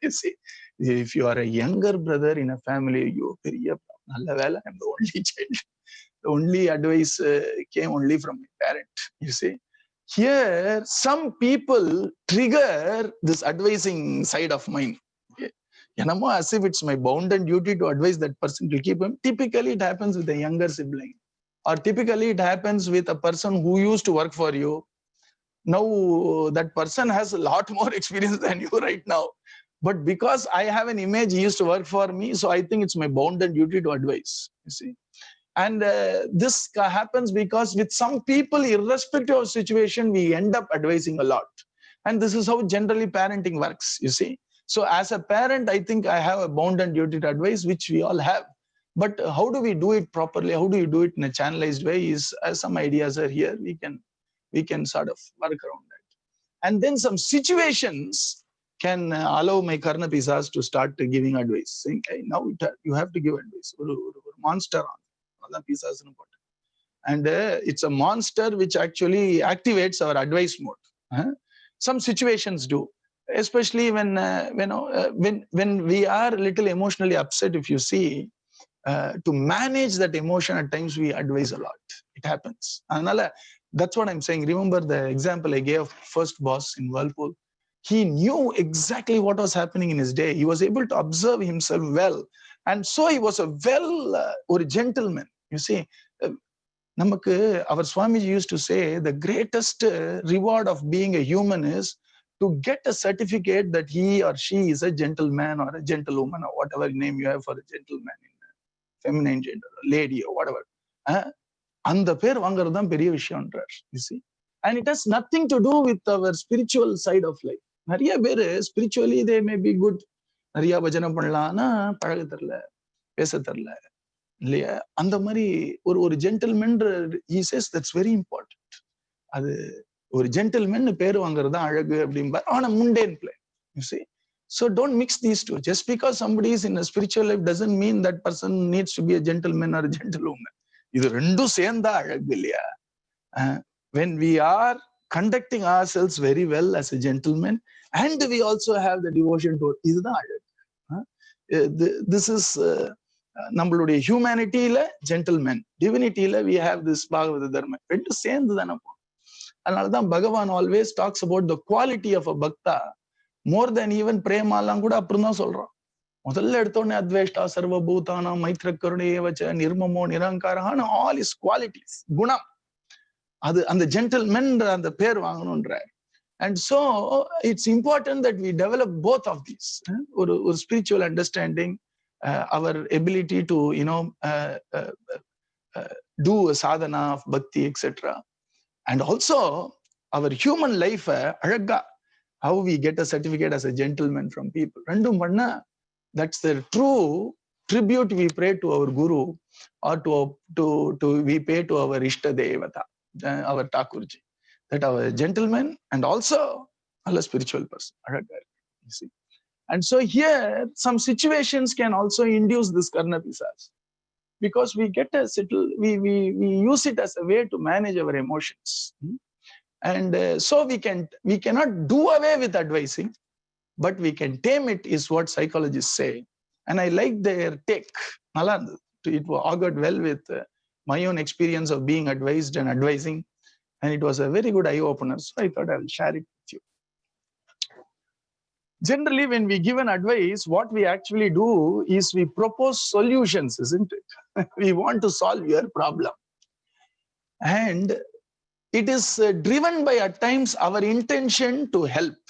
You see, if you are a younger brother in a family, I'm the only child. The only advice came only from my parent. You see, here some people trigger this advising side of mine. As if it's my bounden duty to advise that person to keep him. Typically, it happens with a younger sibling or typically it happens with a person who used to work for you. Now that person has a lot more experience than you right now. But because I have an image, he used to work for me, so I think it's my bounden duty to advise, you see. And this happens because with some people, irrespective of situation, we end up advising a lot. And this is how generally parenting works, you see. So as a parent, I think I have a bounden duty to advise, which we all have. But how do we do it properly? How do you do it in a channelized way? Is some ideas are here. We can sort of work around that. And then some situations can allow my karna pisas to start giving advice, saying, hey, now you have to give advice. Monster on pisas. And it's a monster which actually activates our advice mode. Some situations do, especially when we are a little emotionally upset. If you see, to manage that emotion, at times we advise a lot. It happens. That's what I'm saying. Remember the example I gave of first boss in Whirlpool. He knew exactly what was happening in his day. He was able to observe himself well. And so he was or a gentleman. You see, our Swamiji used to say the greatest reward of being a human is to get a certificate that he or she is a gentleman or a gentlewoman or whatever name you have for a gentleman in feminine gender, lady or whatever. அந்த பேர் வாங்குறது தான் பெரிய விஷயம்ன்றார், you see. And it has nothing to do with our spiritual side of life. நிறைய பேர் spiritually they may be good. நிறைய பஜனை பண்ணலாம்னா பழக தெரியல, பேச தெரியல, இல்லையா? அந்த மாதிரி ஒரு gentleman, he says that's very important. அது ஒரு ஜென்டில்மேன் பேர் வாங்குறது தான் அழகு அப்படிம்பார். ஆனா mundane play, you see. So don't mix these two. Just because somebody is in a spiritual life doesn't mean that person needs to be a gentleman or a gentlewoman. இது ரெண்டும் சேர்ந்தா அழகு, இல்லையா? When we are conducting ourselves very well as a gentleman and we also have the devotion to it, இதுதான் அழகு. This is நம்மளுடைய ஹியூமனிட்டியில gentleman, டிவினிட்டியில we have this பாகவத தர்மம். ரெண்டும் சேர்ந்து தானே போகும். அதனாலதான் பகவான் always talks about the quality of a bhakta more than even பிரேமாலாம் கூட அப்புறம் தான் சொல்றோம். முதல்ல எடுத்தோடனே அத்வேஷ்டா சர்வபூதானா மைத்ர கருணேவச்ச நிர்மமோ நிரங்காரஹான ஆல் இஸ் குவாலிட்டிஸ், குணம். அது அந்த ஜென்டில்மேன் அந்த பேர் வாங்கணும்ன்ற. And so it's important that we develop both of these. ஒரு spiritual understanding, our ability to do a sadhana of bhakti, etc. And also our human life அழகா, how we get a certificate as a gentleman from people. ரெண்டும் பண்ணா, that's the true tribute we pay to our guru, or to we pay to our ishta devata, our Thakurji, that our gentleman and also a spiritual person. You see. And so here some situations can also induce this karna pisas, because we get we use it as a way to manage our emotions. And so we cannot do away with advising, but we can tame it, is what psychologists say. And I like their take. It augured well with my own experience of being advised and advising. And it was a very good eye-opener. So I thought I will share it with you. Generally, when we give an advice, what we actually do is we propose solutions, isn't it? We want to solve your problem. And it is driven by, at times, our intention to help.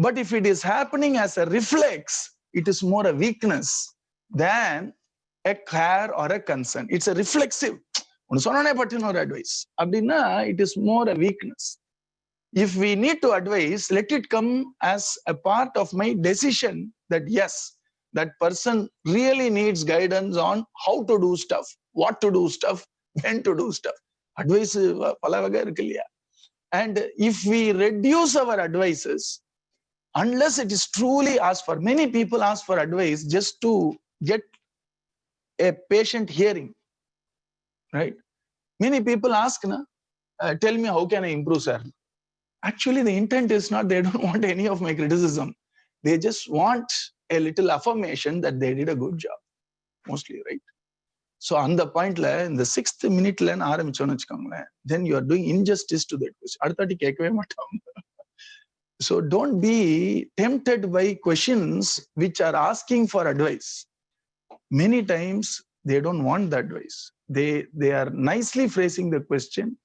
But if it is happening as a reflex, it is more a weakness than a care or a concern. It's a reflexive. Advice. It is more a weakness. If we need to advise, let it come as a part of my decision that yes, that person really needs guidance on how to do stuff, what to do stuff, when to do stuff. Advice pala vaga irukku illaya. And if we reduce our advices, unless it is truly asked for, many people ask for advice just to get a patient hearing, right? Many people ask, tell me how can I improve, sir? Actually, the intent is not, they don't want any of my criticism. They just want a little affirmation that they did a good job, mostly, right? So on the point, in the 6th minute, then you are doing injustice to that question. So don't be tempted by questions which are asking for advice. Many times they don't want the advice. They are nicely phrasing the question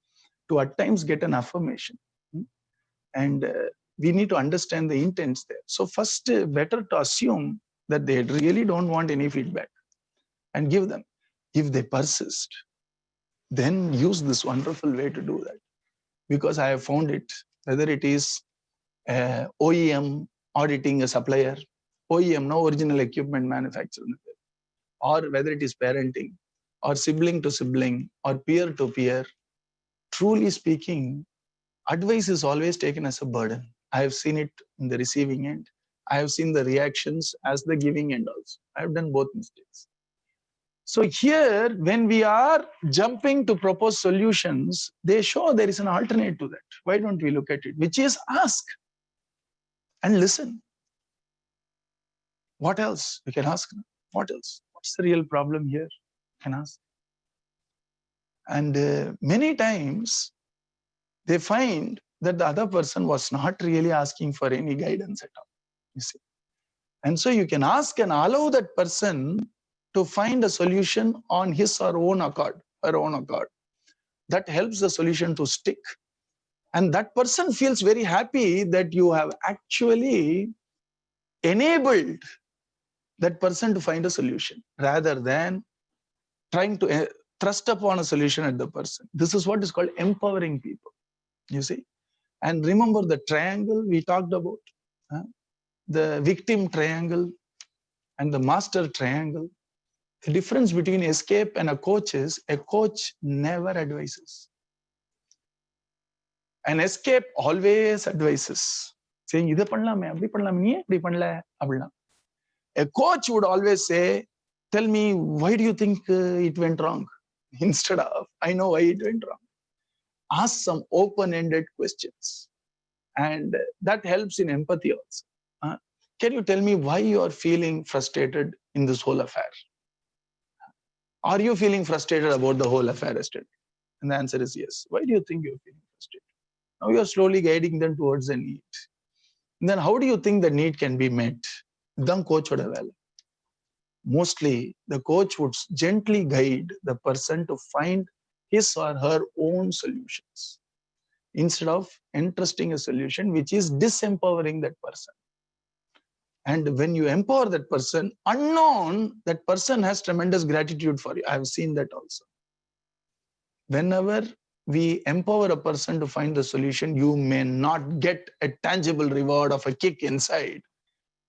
to at times get an affirmation. And we need to understand the intents there. So first, better to assume that they really don't want any feedback and give them. If they persist, then use this wonderful way to do that. Because I have found it, whether it is OEM auditing a supplier, OEM, no original equipment manufacturer, or whether it is parenting, or sibling to sibling, or peer to peer, truly speaking, advice is always taken as a burden. I have seen it in the receiving end. I have seen the reactions as the giving end also. I have done both mistakes. So here, when we are jumping to propose solutions, they show there is an alternate to that. Why don't we look at it? Which is ask and listen. What else? We can ask. What else? What's the real problem here? You can ask. And many times, they find that the other person was not really asking for any guidance at all. You see. And so you can ask and allow that person to find a solution on his or own accord, her own accord. That helps the solution to stick. And that person feels very happy that you have actually enabled that person to find a solution rather than trying to thrust upon a solution at the person. This is what is called empowering people, you see. And remember the triangle we talked about, the victim triangle and the master triangle. The difference between escape and a coach is a coach never advises. An escape always advises, saying, "Idu pannalame, appdi pannalame, nee appdi pannala," appdina. A coach would always say, "Tell me, why do you think it went wrong?" Instead of, "I know why it went wrong." Ask some open-ended questions. And that helps in empathy also. Can you tell me why you are feeling frustrated in this whole affair? Are you feeling frustrated about the whole affair yesterday? And the answer is yes. Why do you think you're feeling frustrated? Now you are slowly guiding them towards a need. And then how do you think the need can be met? Then coach would have. Mostly, the coach would gently guide the person to find his or her own solutions instead of entrusting a solution which is disempowering that person. And when you empower that person, unknown, that person has tremendous gratitude for you. I have seen that also. Whenever we empower a person to find the solution, you may not get a tangible reward of a kick inside,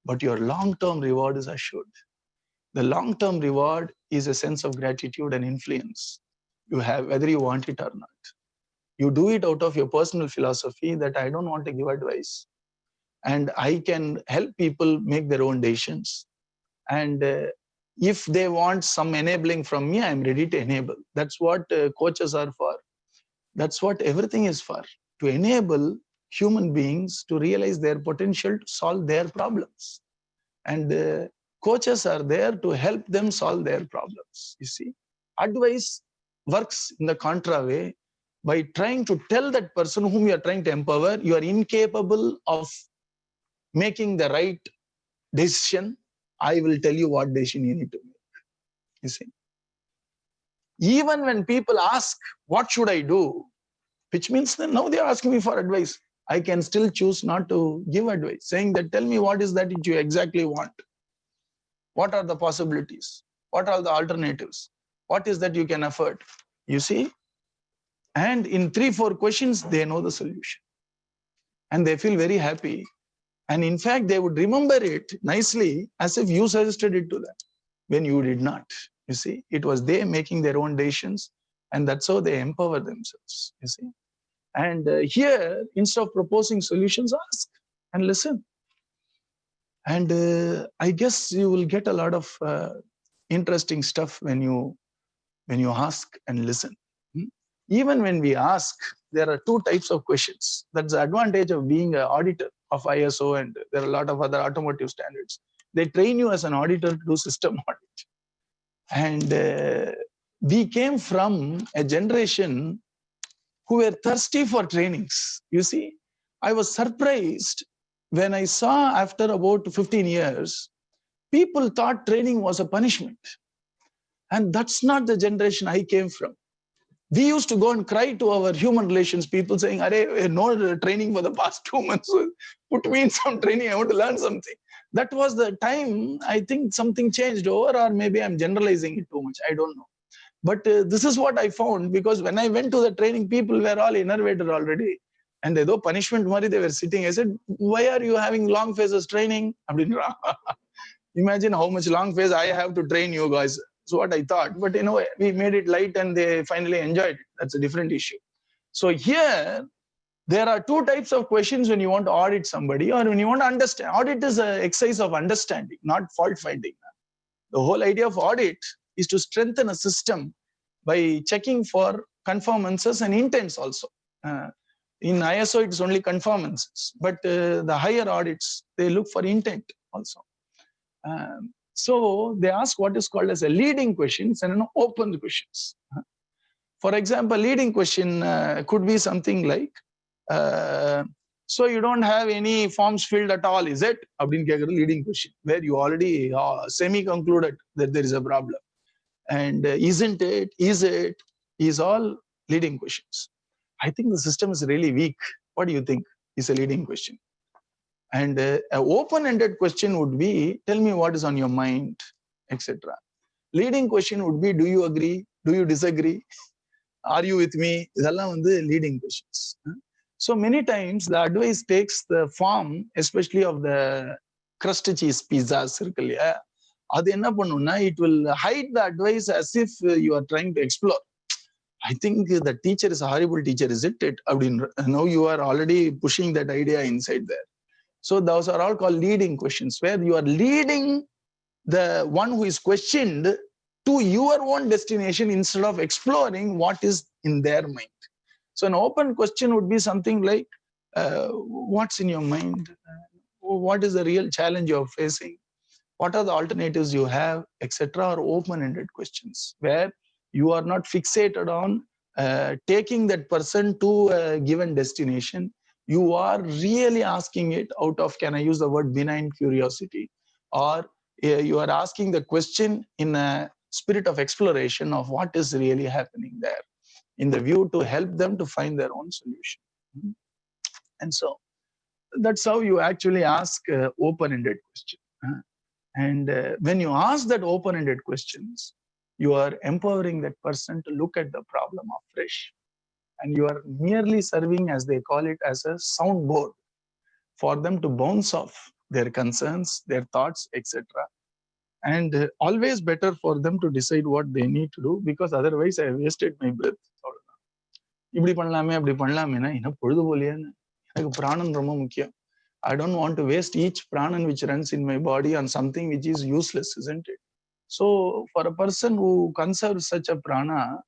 but your long-term reward is assured. The long-term reward is a sense of gratitude and influence you have, whether you want it or not. You do it out of your personal philosophy that I don't want to give advice and I can help people make their own decisions. And if they want some enabling from me, I'm ready to enable. That's what coaches are for. That's what everything is for, to enable human beings to realize their potential to solve their problems. And coaches are there to help them solve their problems, you see. Advice works in the contra way. By trying to tell that person whom you are trying to empower, you are incapable of making the right decision. I will tell you what decision you need to make, you see. Even when people ask, what should I do? Which means that now they are asking me for advice. I can still choose not to give advice, saying that, tell me what is that you exactly want? What are the possibilities? What are the alternatives? What is that you can afford? You see? And in 3-4 questions, they know the solution. And they feel very happy. And in fact, they would remember it nicely as if you suggested it to them when you did not. You see? It was they making their own decisions. And that's how they empower themselves. You see? And here, instead of proposing solutions, ask and listen. And I guess you will get a lot of interesting stuff when you ask and listen. Even when we ask, there are 2 types of questions. That's the advantage of being an auditor of ISO, and there are a lot of other automotive standards. They train you as an auditor to do system audit. And we came from a generation who were thirsty for trainings. You see, I was surprised when I saw after about 15 years, people thought training was a punishment. And that's not the generation I came from. We used to go and cry to our human relations people saying, "Arey, no training for the past 2 months. Put me in some training. I want to learn something." That was the time. I think something changed over, or maybe I'm generalizing it too much. I don't know. But this is what I found, because when I went to the training, people were all innervated already. And though punishment mari, they were sitting. I said, "Why are you having long phases training?" Imagine how much long phase I have to train you guys. That's what I thought. But we made it light and they finally enjoyed it. That's a different issue. So here, there are two types of questions when you want to audit somebody or when you want to understand. Audit is an exercise of understanding, not fault finding. The whole idea of audit is to strengthen a system by checking for conformances and intents also. In ISO, it's only conformances, but the higher audits, they look for intent also. So they ask what is called as a leading questions and open questions. For example, leading question could be something like, so you don't have any forms filled at all, is it? Leading question, where you already semi-concluded that there is a problem. And isn't it, is all leading questions. I think the system is really weak. What do you think is a leading question? And an open-ended question would be, tell me what is on your mind, etc. Leading question would be, do you agree? Do you disagree? Are you with me? Idella vandu leading questions. So many times the advice takes the form, especially of the crust cheese pizzas. It will hide the advice as if you are trying to explore. I think the teacher is a horrible teacher, isn't it? Now you are already pushing that idea inside there. So those are all called leading questions, where you are leading the one who is questioned to your own destination instead of exploring what is in their mind. So an open question would be something like, what's in your mind? What is the real challenge you're facing? What are the alternatives you have, etc. Or open-ended questions, where you are not fixated on taking that person to a given destination. You are really asking it out of, can I use the word benign curiosity? Or you are asking the question in a spirit of exploration of what is really happening there, in the view to help them to find their own solution. And so that's how you actually ask open-ended questions. And when you ask that open-ended questions, you are empowering that person to look at the problem afresh. And you are merely serving, as they call it, as a soundboard for them to bounce off their concerns, their thoughts, etc. And always better for them to decide what they need to do, because otherwise I have wasted my breath. I don't want to waste each pranan which runs in my body on something which is useless, isn't it? So for a person who conserves such a prana,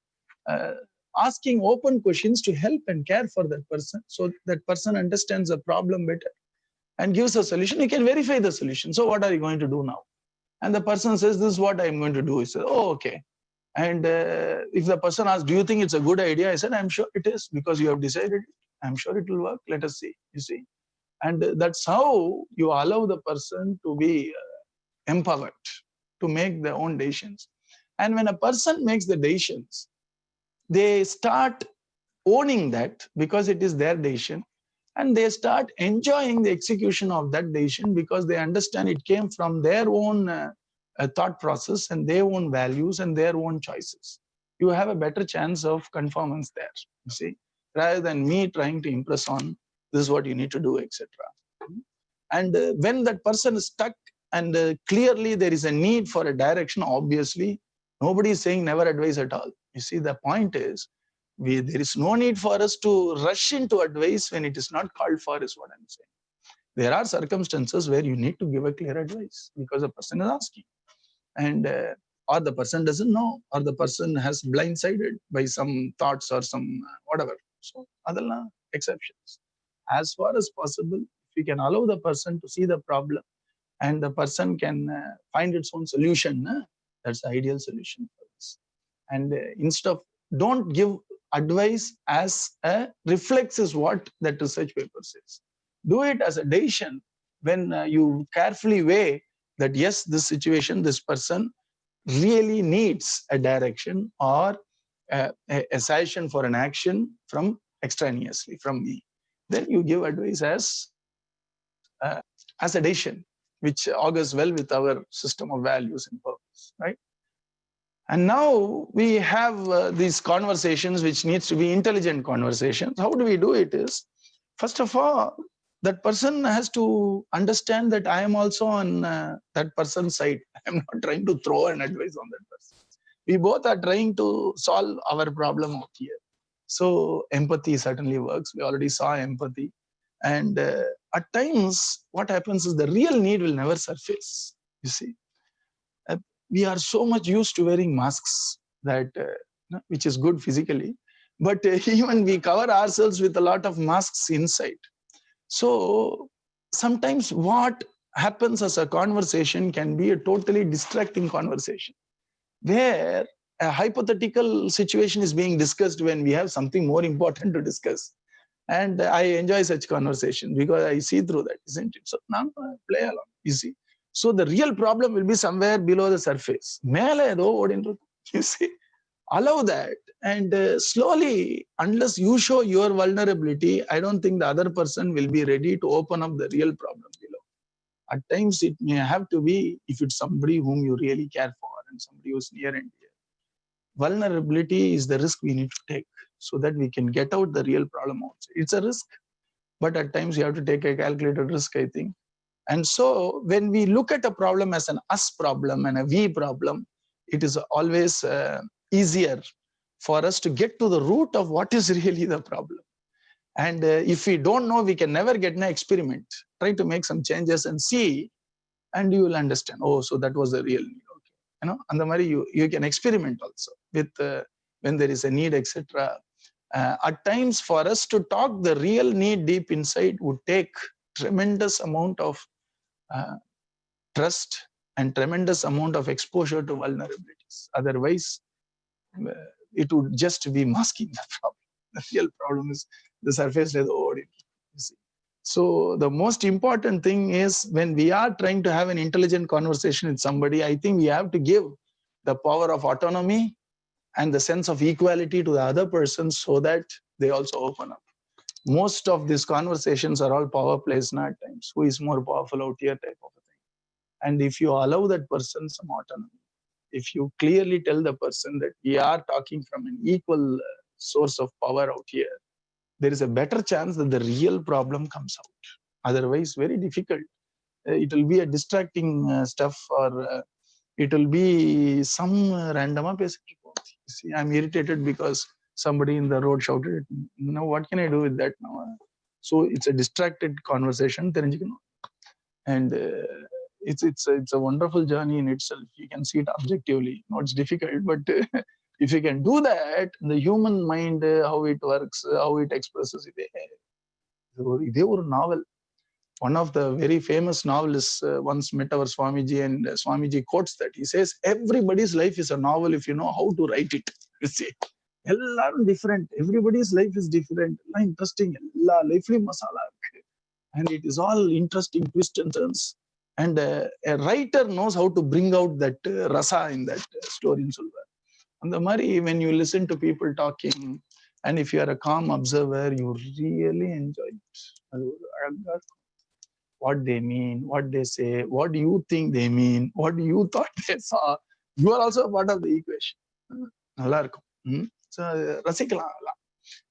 asking open questions to help and care for that person, so that person understands the problem better and gives a solution, you can verify the solution. So what are you going to do now? And the person says, this is what I'm going to do. He says, oh, okay. And if the person asks, do you think it's a good idea? I said, I'm sure it is, because you have decided it. I'm sure it will work. Let us see, you see. And that's how you allow the person to be empowered to make their own decisions. And when a person makes the decisions, they start owning that because it is their decision, and they start enjoying the execution of that decision because they understand it came from their own thought process and their own values and their own choices. You have a better chance of conformance there, you see, rather than me trying to impress on, this is what you need to do, etc. And when that person is stuck and clearly there is a need for a direction, obviously, nobody is saying never advise at all. You see, the point is, there is no need for us to rush into advice when it is not called for, is what I'm saying. There are circumstances where you need to give a clear advice because the person is asking. And or the person doesn't know, or the person has blindsided by some thoughts or some whatever. So, adalla exceptions. As far as possible, if you can allow the person to see the problem and the person can find its own solution, that's the ideal solution for this. And instead of, don't give advice as a reflex is what that research paper says. Do it as a decision when you carefully weigh that, yes, this situation, this person really needs a direction or a suggestion for an action from extraneously from me, then you give advice as a decision which augurs well with our system of values and purpose, right? And now we have these conversations which needs to be intelligent conversations. How do we do it is, first of all, that person has to understand that I am also on that person's side. I am not trying to throw an advice on that person. We both are trying to solve our problem out here. So empathy certainly works. We already saw empathy. And at times, what happens is the real need will never surface. You see, uh, we are so much used to wearing masks that, which is good physically, but even we cover ourselves with a lot of masks inside. So sometimes what happens as a conversation can be a totally distracting conversation, where a hypothetical situation is being discussed when we have something more important to discuss. And I enjoy such conversations because I see through that, isn't it? So now play along, you see. So the real problem will be somewhere below the surface. You see, allow that. And slowly, unless you show your vulnerability, I don't think the other person will be ready to open up the real problem below. At times, it may have to be, if it's somebody whom you really care for and somebody who's near and dear. Vulnerability is the risk we need to take so that we can get out the real problem also. It's a risk, but at times you have to take a calculated risk, I think. And so when we look at a problem as an us problem and a we problem, it is always easier for us to get to the root of what is really the problem. And if we don't know, we can never get an experiment. Try to make some changes and see, and you will understand. Oh, so that was the real need. Okay, and the Mari, you can experiment also with when there is a need, etc. At times, for us to talk the real need deep inside would take tremendous amount of trust and tremendous amount of exposure to vulnerabilities. Otherwise, it would just be masking the problem. The real problem is the surface level audit. You see. So the most important thing is, when we are trying to have an intelligent conversation with somebody, I think we have to give the power of autonomy and the sense of equality to the other person so that they also open up. Most of these conversations are all power plays, not times. Who is more powerful out here type of a thing. And if you allow that person some autonomy, if you clearly tell the person that we are talking from an equal source of power out here, there is a better chance that the real problem comes out. Otherwise, very difficult. It will be a distracting stuff, or it will be some random. See, I'm irritated because somebody in the road shouted at me. Now, what can I do with that now? So it's a distracted conversation. And it's a wonderful journey in itself. You can see it objectively. No, it's difficult, but if you can do that, the human mind, how it works, how it expresses it. They were novel. One of the very famous novelists once met our Swamiji, and Swamiji quotes that. He says, everybody's life is a novel if you know how to write it. You see, different. Everybody's life is different. Interesting. Life masala. And it is all interesting twists and turns. And a writer knows how to bring out that rasa in that story in Sulva. And the Mari, when you listen to people talking, and if you are a calm observer, you really enjoy it. What they mean, what they say, what do you think they mean, what do you thought they saw. You are also a part of the equation. So, rasikala.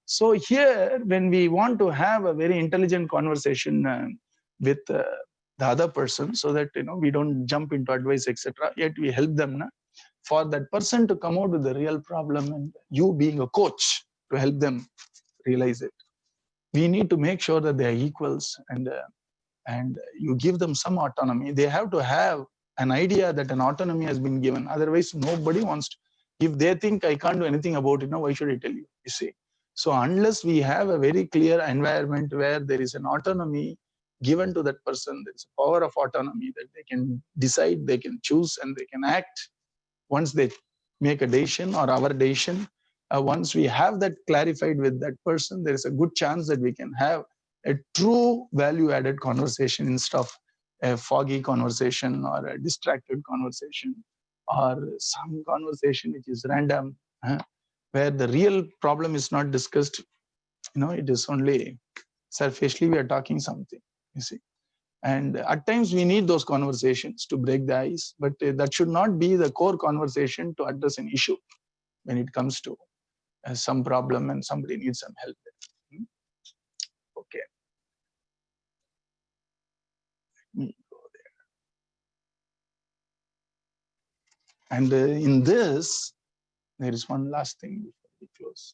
So here, when we want to have a very intelligent conversation with the other person, so that we don't jump into advice, etc., yet we help them for that person to come out with the real problem, and you being a coach to help them realize it. We need to make sure that they are equals, and you give them some autonomy. They have to have an idea that an autonomy has been given. Otherwise, nobody wants to. If they think I can't do anything about it now, why should I tell you? You see. So unless we have a very clear environment where there is an autonomy given to that person, there is a power of autonomy that they can decide, they can choose, and they can act once they make a decision or our decision. Once we have that clarified with that person, there is a good chance that we can have a true value-added conversation instead of a foggy conversation or a distracted conversation. or some conversation which is random, where the real problem is not discussed. It is only surfacely we are talking something, you see. And at times we need those conversations to break the ice, but that should not be the core conversation to address an issue when it comes to some problem and somebody needs some help. Okay. Let me go there. And in this, there is one last thing before we close.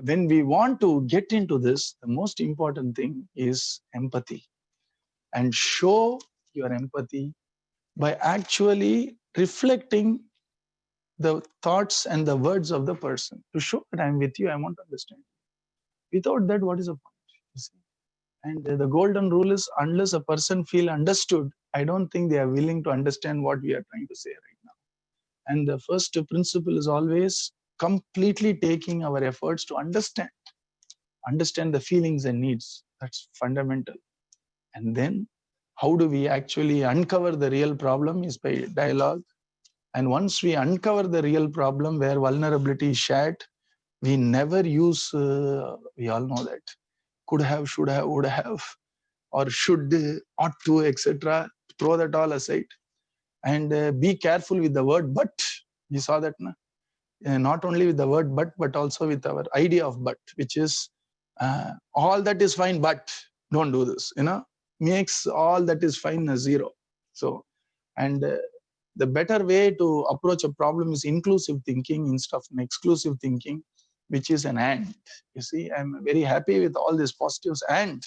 When we want to get into this, the most important thing is empathy. And show your empathy by actually reflecting the thoughts and the words of the person. To show that I'm with you, I want to understand. Without that, what is the point? You see? And the golden rule is, unless a person feel understood, I don't think they are willing to understand what we are trying to say right now. And the first principle is always completely taking our efforts to understand the feelings and needs. That's fundamental. And then how do we actually uncover the real problem is by dialogue. And once we uncover the real problem where vulnerability is shared, we never use, we all know that, could have, should have, would have, or should, ought to, etc. Throw that all aside. And be careful with the word but. We saw that, na? Not only with the word but also with our idea of but, which is all that is fine, but don't do this, makes all that is fine a zero. So, and the better way to approach a problem is inclusive thinking instead of an exclusive thinking, which is an and. You see, I'm very happy with all these positives, and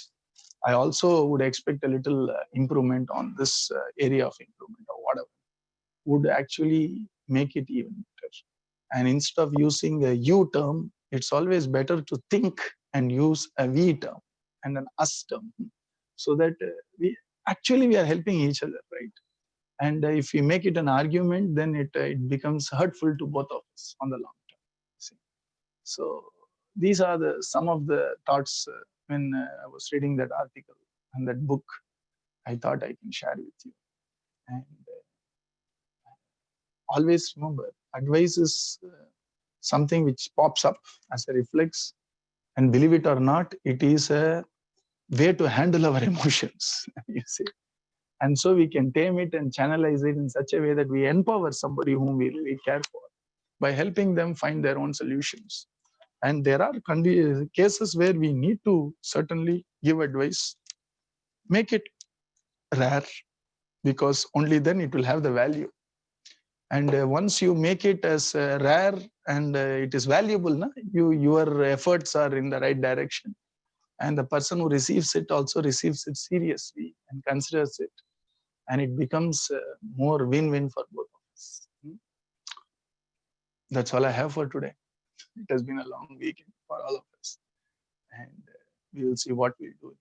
I also would expect a little improvement on this area of improvement or whatever would actually make it even better. And instead of using a you term, it's always better to think and use a we term and an us term, so that we are helping each other, right? And if we make it an argument, then it becomes hurtful to both of us on the long term. See? So these are some of the thoughts when I was reading that article and that book. I thought I can share with you. And always remember, advice is something which pops up as a reflex, and believe it or not, it is a way to handle our emotions. You see, and so we can tame it and channelize it in such a way that we empower somebody whom we really care for by helping them find their own solutions. And there are cases where we need to certainly give advice. Make it rare, because only then it will have the value. And once you make it as rare and it is valuable, your efforts are in the right direction. And the person who receives it also receives it seriously and considers it. And it becomes more win-win for both of us. That's all I have for today. It has been a long weekend for all of us. And we will see what we'll do.